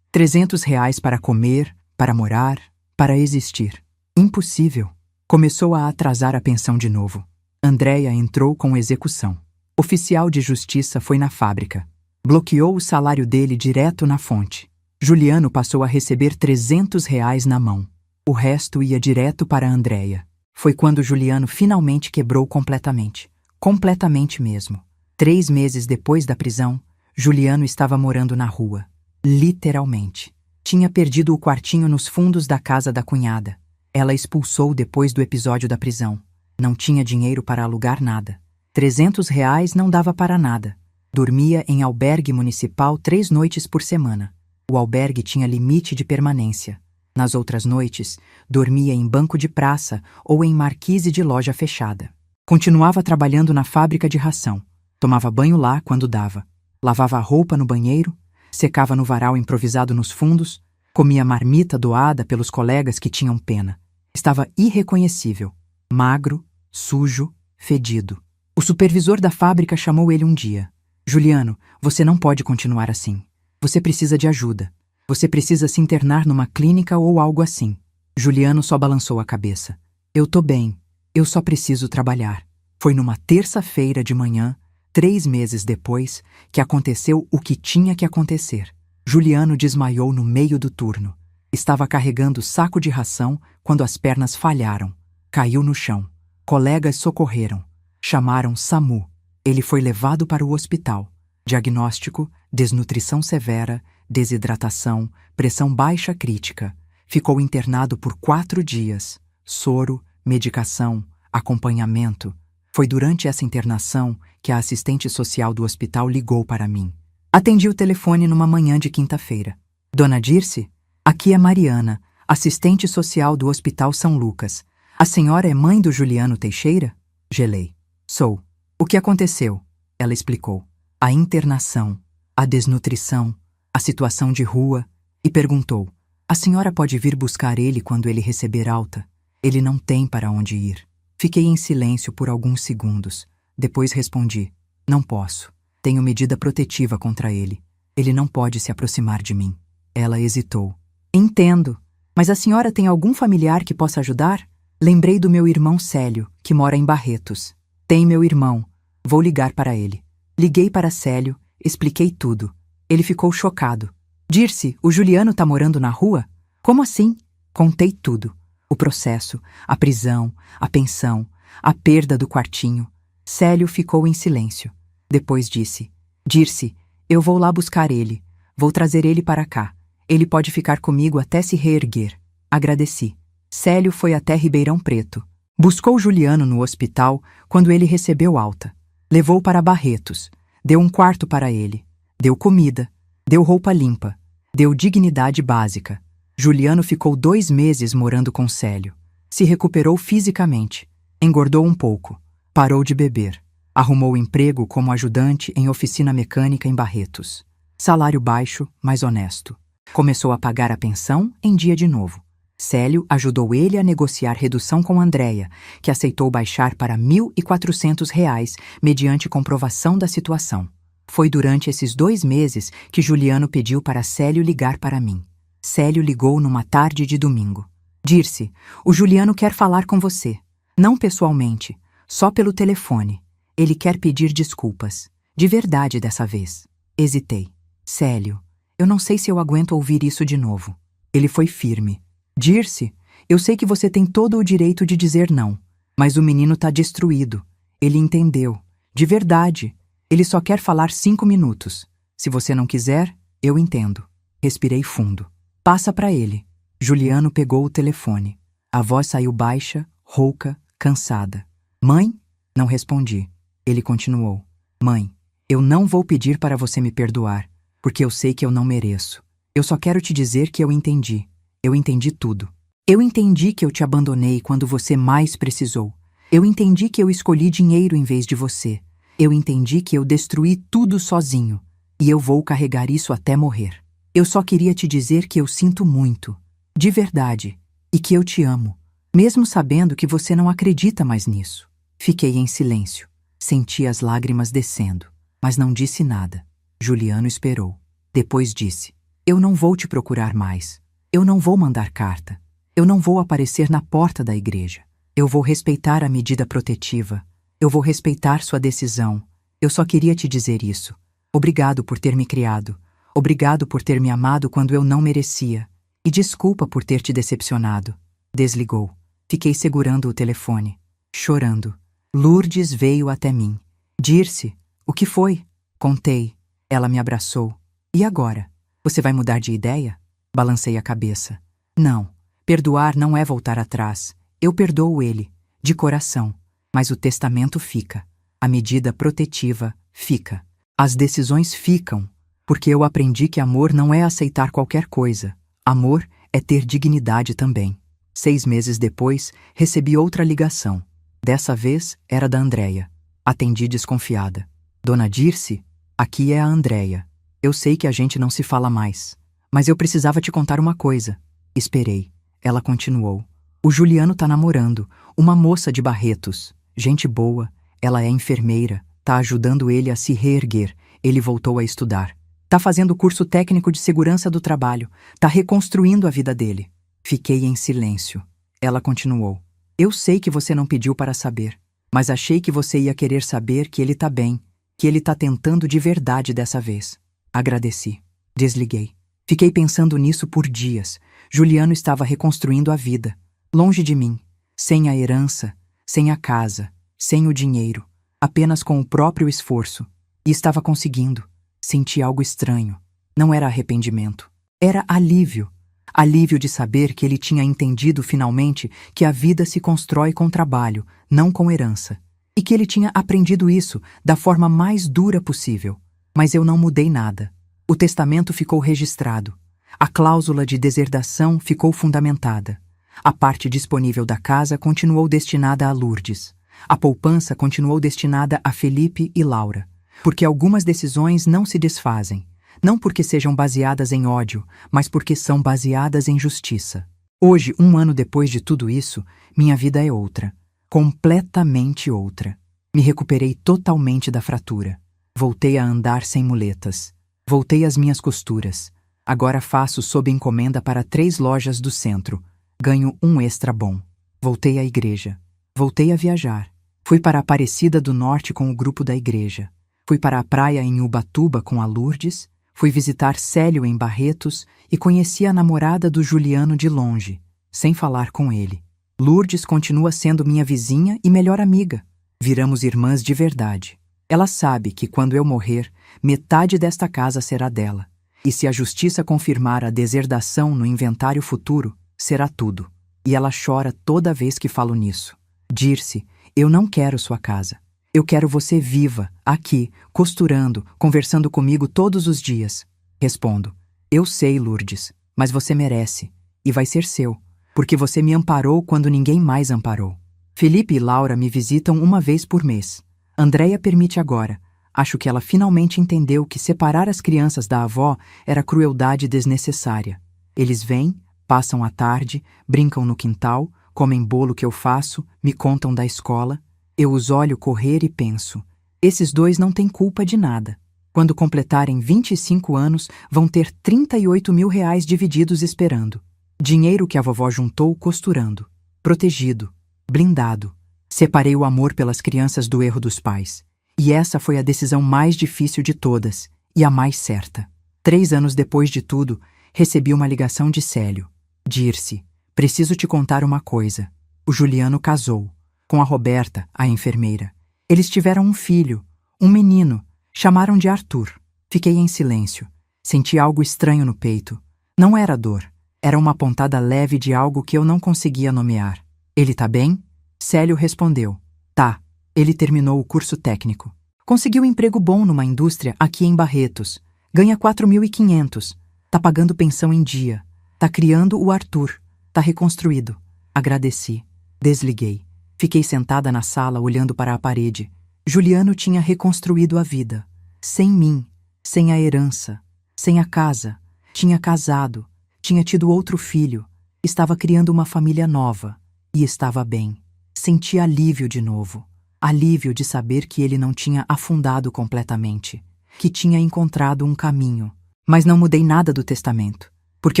300 para comer, para morar, para existir. Impossível. Começou a atrasar a pensão de novo. Andréia entrou com execução. Oficial de justiça foi na fábrica. Bloqueou o salário dele direto na fonte. Juliano passou a receber R$ 300 na mão. O resto ia direto para Andréia. Foi quando Juliano finalmente quebrou completamente. Completamente mesmo. 3 meses depois da prisão, Juliano estava morando na rua. Literalmente. Tinha perdido o quartinho nos fundos da casa da cunhada. Ela expulsou depois do episódio da prisão. Não tinha dinheiro para alugar nada. R$ 300 não dava para nada. Dormia em albergue municipal 3 noites por semana. O albergue tinha limite de permanência. Nas outras noites, dormia em banco de praça ou em marquise de loja fechada. Continuava trabalhando na fábrica de ração. Tomava banho lá quando dava. Lavava a roupa no banheiro, secava no varal improvisado nos fundos, comia marmita doada pelos colegas que tinham pena. Estava irreconhecível. Magro, sujo, fedido. O supervisor da fábrica chamou ele um dia. Juliano, você não pode continuar assim. Você precisa de ajuda. Você precisa se internar numa clínica ou algo assim. Juliano só balançou a cabeça. Eu tô bem. Eu só preciso trabalhar. Foi numa terça-feira de manhã, 3 meses depois, que aconteceu o que tinha que acontecer. Juliano desmaiou no meio do turno. Estava carregando saco de ração quando as pernas falharam. Caiu no chão. Colegas socorreram. Chamaram SAMU. Ele foi levado para o hospital. Diagnóstico: desnutrição severa, desidratação, pressão baixa crítica. Ficou internado por 4 dias. Soro, medicação, acompanhamento. Foi durante essa internação que a assistente social do hospital ligou para mim. Atendi o telefone numa manhã de quinta-feira. Dona Dirce? Aqui é Mariana, assistente social do Hospital São Lucas. A senhora é mãe do Juliano Teixeira? Gelei. Sou. O que aconteceu? Ela explicou. A internação, a desnutrição, a situação de rua, e perguntou: a senhora pode vir buscar ele quando ele receber alta? Ele não tem para onde ir. Fiquei em silêncio por alguns segundos. Depois respondi: não posso. Tenho medida protetiva contra ele. Ele não pode se aproximar de mim. Ela hesitou. Entendo. Mas a senhora tem algum familiar que possa ajudar? Lembrei do meu irmão Célio, que mora em Barretos. Tem meu irmão. Vou ligar para ele. Liguei para Célio, expliquei tudo. Ele ficou chocado. Dirce, o Juliano tá morando na rua? Como assim? Contei tudo. O processo, a prisão, a pensão, a perda do quartinho. Célio ficou em silêncio. Depois disse: Dirce, eu vou lá buscar ele. Vou trazer ele para cá. Ele pode ficar comigo até se reerguer. Agradeci. Célio foi até Ribeirão Preto. Buscou Juliano no hospital quando ele recebeu alta. Levou para Barretos. Deu um quarto para ele. Deu comida. Deu roupa limpa. Deu dignidade básica. Juliano ficou 2 meses morando com Célio. Se recuperou fisicamente. Engordou um pouco. Parou de beber. Arrumou emprego como ajudante em oficina mecânica em Barretos. Salário baixo, mas honesto. Começou a pagar a pensão em dia de novo. Célio ajudou ele a negociar redução com Andréia, que aceitou baixar para R$ 1.400 mediante comprovação da situação. Foi durante esses 2 meses que Juliano pediu para Célio ligar para mim. Célio ligou numa tarde de domingo. Dirce, o Juliano quer falar com você. Não pessoalmente, só pelo telefone. Ele quer pedir desculpas. De verdade dessa vez. Hesitei. Célio, eu não sei se eu aguento ouvir isso de novo. Ele foi firme. Dirce, eu sei que você tem todo o direito de dizer não, mas o menino tá destruído. Ele entendeu. De verdade. Ele só quer falar 5 minutos. Se você não quiser, eu entendo. Respirei fundo. Passa para ele. Juliano pegou o telefone. A voz saiu baixa, rouca, cansada. Mãe? Não respondi. Ele continuou. Mãe, eu não vou pedir para você me perdoar, porque eu sei que eu não mereço. Eu só quero te dizer que eu entendi. Eu entendi tudo. Eu entendi que eu te abandonei quando você mais precisou. Eu entendi que eu escolhi dinheiro em vez de você. Eu entendi que eu destruí tudo sozinho. E eu vou carregar isso até morrer. Eu só queria te dizer que eu sinto muito. De verdade. E que eu te amo. Mesmo sabendo que você não acredita mais nisso. Fiquei em silêncio. Senti as lágrimas descendo. Mas não disse nada. Juliano esperou. Depois disse: eu não vou te procurar mais. Eu não vou mandar carta. Eu não vou aparecer na porta da igreja. Eu vou respeitar a medida protetiva. Eu vou respeitar sua decisão. Eu só queria te dizer isso. Obrigado por ter me criado. Obrigado por ter me amado quando eu não merecia. E desculpa por ter te decepcionado. Desligou. Fiquei segurando o telefone, chorando. Lourdes veio até mim. Dirce, o que foi? Contei. Ela me abraçou. E agora? Você vai mudar de ideia? Balancei a cabeça. Não. Perdoar não é voltar atrás. Eu perdoo ele, de coração. Mas o testamento fica. A medida protetiva fica. As decisões ficam. Porque eu aprendi que amor não é aceitar qualquer coisa. Amor é ter dignidade também. 6 meses depois, recebi outra ligação. Dessa vez, era da Andréia. Atendi desconfiada. Dona Dirce, aqui é a Andréia. Eu sei que a gente não se fala mais. Mas eu precisava te contar uma coisa. Esperei. Ela continuou. O Juliano tá namorando. Uma moça de Barretos. Gente boa. Ela é enfermeira. Tá ajudando ele a se reerguer. Ele voltou a estudar. Tá fazendo curso técnico de segurança do trabalho. Tá reconstruindo a vida dele. Fiquei em silêncio. Ela continuou. Eu sei que você não pediu para saber, mas achei que você ia querer saber que ele tá bem, que ele tá tentando de verdade dessa vez. Agradeci. Desliguei. Fiquei pensando nisso por dias. Juliano estava reconstruindo a vida, longe de mim, sem a herança, sem a casa, sem o dinheiro, apenas com o próprio esforço. E estava conseguindo. Senti algo estranho. Não era arrependimento. Era alívio. Alívio de saber que ele tinha entendido finalmente que a vida se constrói com trabalho, não com herança. E que ele tinha aprendido isso da forma mais dura possível. Mas eu não mudei nada. O testamento ficou registrado. A cláusula de deserdação ficou fundamentada. A parte disponível da casa continuou destinada a Lourdes. A poupança continuou destinada a Felipe e Laura. Porque algumas decisões não se desfazem. Não porque sejam baseadas em ódio, mas porque são baseadas em justiça. Hoje, 1 ano depois de tudo isso, minha vida é outra. Completamente outra. Me recuperei totalmente da fratura. Voltei a andar sem muletas. Voltei às minhas costuras. Agora faço sob encomenda para 3 lojas do centro. Ganho um extra bom. Voltei à igreja. Voltei a viajar. Fui para Aparecida do Norte com o grupo da igreja. Fui para a praia em Ubatuba com a Lourdes. Fui visitar Célio em Barretos e conheci a namorada do Juliano de longe, sem falar com ele. Lourdes continua sendo minha vizinha e melhor amiga. Viramos irmãs de verdade. Ela sabe que quando eu morrer, metade desta casa será dela. E se a justiça confirmar a deserdação no inventário futuro, será tudo. E ela chora toda vez que falo nisso. Dirce, eu não quero sua casa. Eu quero você viva, aqui, costurando, conversando comigo todos os dias. Respondo, eu sei, Lourdes, mas você merece. E vai ser seu, porque você me amparou quando ninguém mais amparou. Felipe e Laura me visitam 1 vez por mês. Andréia permite agora. Acho que ela finalmente entendeu que separar as crianças da avó era crueldade desnecessária. Eles vêm, passam a tarde, brincam no quintal, comem bolo que eu faço, me contam da escola. Eu os olho correr e penso, esses 2 não têm culpa de nada. Quando completarem 25 anos, vão ter 38 mil reais divididos esperando. Dinheiro que a vovó juntou costurando. Protegido. Blindado. Separei o amor pelas crianças do erro dos pais. E essa foi a decisão mais difícil de todas, e a mais certa. 3 anos depois de tudo, recebi uma ligação de Célio. Dirce, preciso te contar uma coisa. O Juliano casou. Com a Roberta, a enfermeira. Eles tiveram um filho, um menino. Chamaram de Arthur. Fiquei em silêncio. Senti algo estranho no peito. Não era dor. Era uma pontada leve de algo que eu não conseguia nomear. Ele tá bem? Célio respondeu. Tá. Ele terminou o curso técnico. Conseguiu um emprego bom numa indústria aqui em Barretos. Ganha 4.500. Tá pagando pensão em dia. Tá criando o Arthur. Tá reconstruído. Agradeci. Desliguei. Fiquei sentada na sala olhando para a parede. Juliano tinha reconstruído a vida. Sem mim, sem a herança, sem a casa. Tinha casado, tinha tido outro filho. Estava criando uma família nova. E estava bem. Senti alívio de novo. Alívio de saber que ele não tinha afundado completamente. Que tinha encontrado um caminho. Mas não mudei nada do testamento. Porque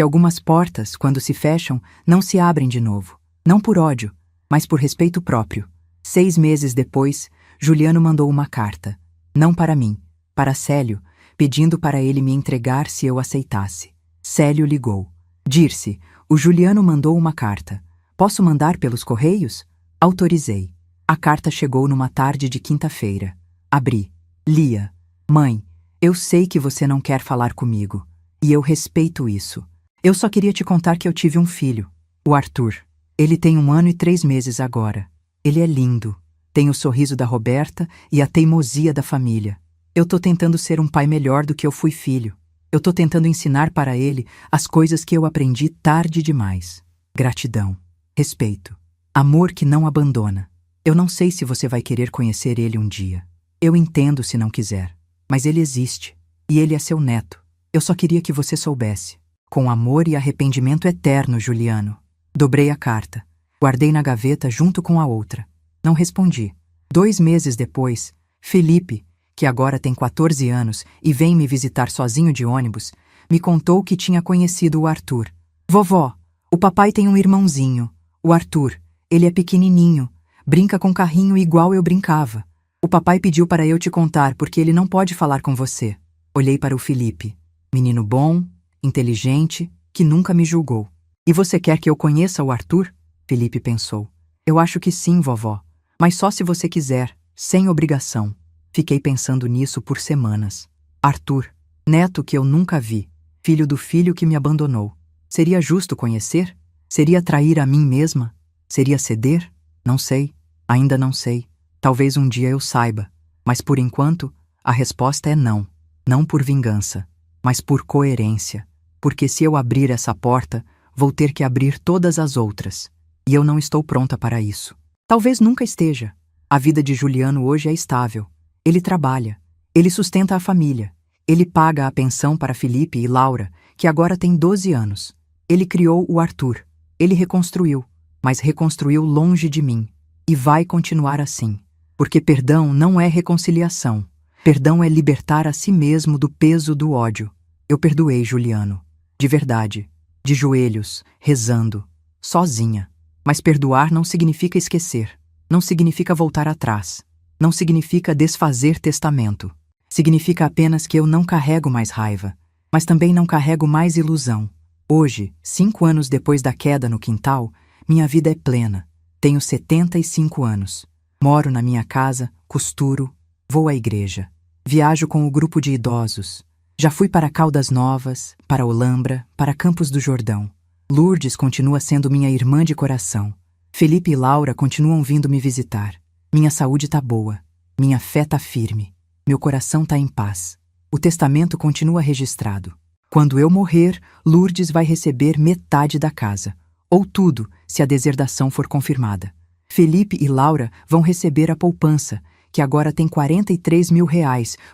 algumas portas, quando se fecham, não se abrem de novo. Não por ódio, mas por respeito próprio. 6 meses depois, Juliano mandou uma carta. Não para mim, para Célio, pedindo para ele me entregar se eu aceitasse. Célio ligou. Dirce, o Juliano mandou uma carta. Posso mandar pelos correios? Autorizei. A carta chegou numa tarde de quinta-feira. Abri. Lia. Mãe, eu sei que você não quer falar comigo. E eu respeito isso. Eu só queria te contar que eu tive um filho, o Arthur. Ele tem 1 ano e 3 meses agora. Ele é lindo. Tem o sorriso da Roberta e a teimosia da família. Eu tô tentando ser um pai melhor do que eu fui filho. Eu tô tentando ensinar para ele as coisas que eu aprendi tarde demais. Gratidão. Respeito. Amor que não abandona. Eu não sei se você vai querer conhecer ele um dia. Eu entendo se não quiser. Mas ele existe. E ele é seu neto. Eu só queria que você soubesse. Com amor e arrependimento eterno, Juliano. Dobrei a carta. Guardei na gaveta junto com a outra. Não respondi. 2 meses depois, Felipe, que agora tem 14 anos e vem me visitar sozinho de ônibus, me contou que tinha conhecido o Arthur. Vovó, o papai tem um irmãozinho, o Arthur. Ele é pequenininho, brinca com carrinho igual eu brincava. O papai pediu para eu te contar porque ele não pode falar com você. Olhei para o Felipe. Menino bom, inteligente, que nunca me julgou. E você quer que eu conheça o Arthur? Felipe pensou. Eu acho que sim, vovó. Mas só se você quiser, sem obrigação. Fiquei pensando nisso por semanas. Arthur, neto que eu nunca vi, filho do filho que me abandonou. Seria justo conhecer? Seria trair a mim mesma? Seria ceder? Não sei. Ainda não sei. Talvez um dia eu saiba. Mas por enquanto, a resposta é não. Não por vingança, mas por coerência. Porque se eu abrir essa porta, vou ter que abrir todas as outras. E eu não estou pronta para isso. Talvez nunca esteja. A vida de Juliano hoje é estável. Ele trabalha. Ele sustenta a família. Ele paga a pensão para Felipe e Laura, que agora têm 12 anos. Ele criou o Arthur. Ele reconstruiu, mas reconstruiu longe de mim. E vai continuar assim. Porque perdão não é reconciliação. Perdão é libertar a si mesmo do peso do ódio. Eu perdoei Juliano. De verdade. De joelhos, rezando. Sozinha. Mas perdoar não significa esquecer. Não significa voltar atrás. Não significa desfazer testamento. Significa apenas que eu não carrego mais raiva. Mas também não carrego mais ilusão. Hoje, 5 anos depois da queda no quintal, minha vida é plena. Tenho 75 anos. Moro na minha casa, costuro, vou à igreja. Viajo com o grupo de idosos. Já fui para Caldas Novas, para Olambra, para Campos do Jordão. Lourdes continua sendo minha irmã de coração. Felipe e Laura continuam vindo me visitar. Minha saúde tá boa. Minha fé tá firme. Meu coração tá em paz. O testamento continua registrado. Quando eu morrer, Lourdes vai receber metade da casa. Ou tudo, se a deserdação for confirmada. Felipe e Laura vão receber a poupança, que agora tem R$ 43 mil,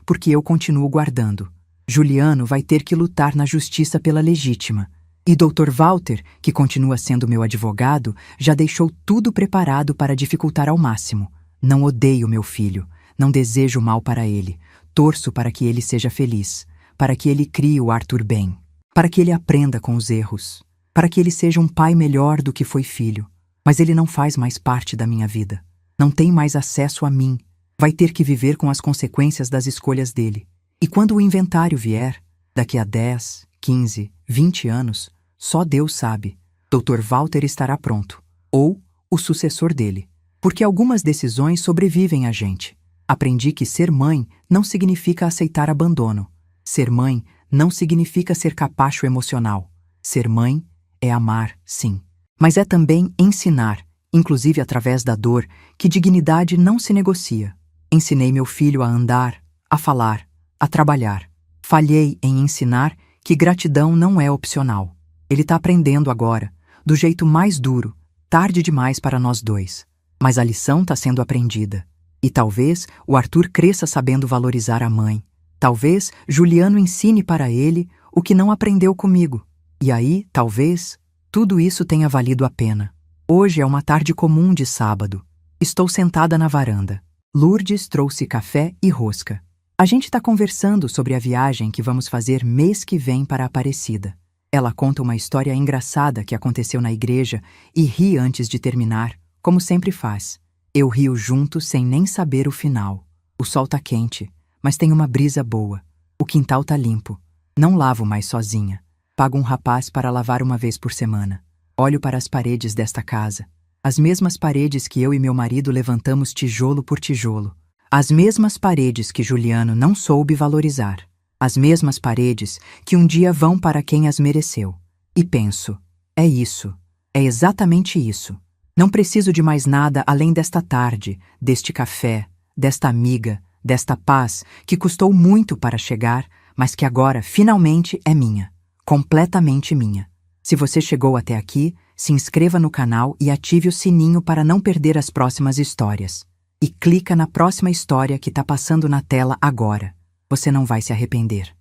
porque eu continuo guardando. Juliano vai ter que lutar na justiça pela legítima. E Dr. Walter, que continua sendo meu advogado, já deixou tudo preparado para dificultar ao máximo. Não odeio meu filho, não desejo mal para ele. Torço para que ele seja feliz, para que ele crie o Arthur bem, para que ele aprenda com os erros, para que ele seja um pai melhor do que foi filho. Mas ele não faz mais parte da minha vida. Não tem mais acesso a mim. Vai ter que viver com as consequências das escolhas dele. E quando o inventário vier, daqui a 10, 15, 20 anos, só Deus sabe, Dr. Walter estará pronto. Ou o sucessor dele. Porque algumas decisões sobrevivem a gente. Aprendi que ser mãe não significa aceitar abandono. Ser mãe não significa ser capacho emocional. Ser mãe é amar, sim. Mas é também ensinar, inclusive através da dor, que dignidade não se negocia. Ensinei meu filho a andar, a falar, a trabalhar. Falhei em ensinar que gratidão não é opcional. Ele está aprendendo agora, do jeito mais duro, tarde demais para nós dois. Mas a lição está sendo aprendida. E talvez o Arthur cresça sabendo valorizar a mãe. Talvez Juliano ensine para ele o que não aprendeu comigo. E aí, talvez, tudo isso tenha valido a pena. Hoje é uma tarde comum de sábado. Estou sentada na varanda. Lourdes trouxe café e rosca. A gente está conversando sobre a viagem que vamos fazer mês que vem para Aparecida. Ela conta uma história engraçada que aconteceu na igreja e ri antes de terminar, como sempre faz. Eu rio junto sem nem saber o final. O sol tá quente, mas tem uma brisa boa. O quintal tá limpo. Não lavo mais sozinha. Pago um rapaz para lavar uma vez por semana. Olho para as paredes desta casa. As mesmas paredes que eu e meu marido levantamos tijolo por tijolo. As mesmas paredes que Juliano não soube valorizar. As mesmas paredes que um dia vão para quem as mereceu. E penso, é isso. É exatamente isso. Não preciso de mais nada além desta tarde, deste café, desta amiga, desta paz que custou muito para chegar, mas que agora finalmente é minha. Completamente minha. Se você chegou até aqui, se inscreva no canal e ative o sininho para não perder as próximas histórias. E clica na próxima história que está passando na tela agora. Você não vai se arrepender.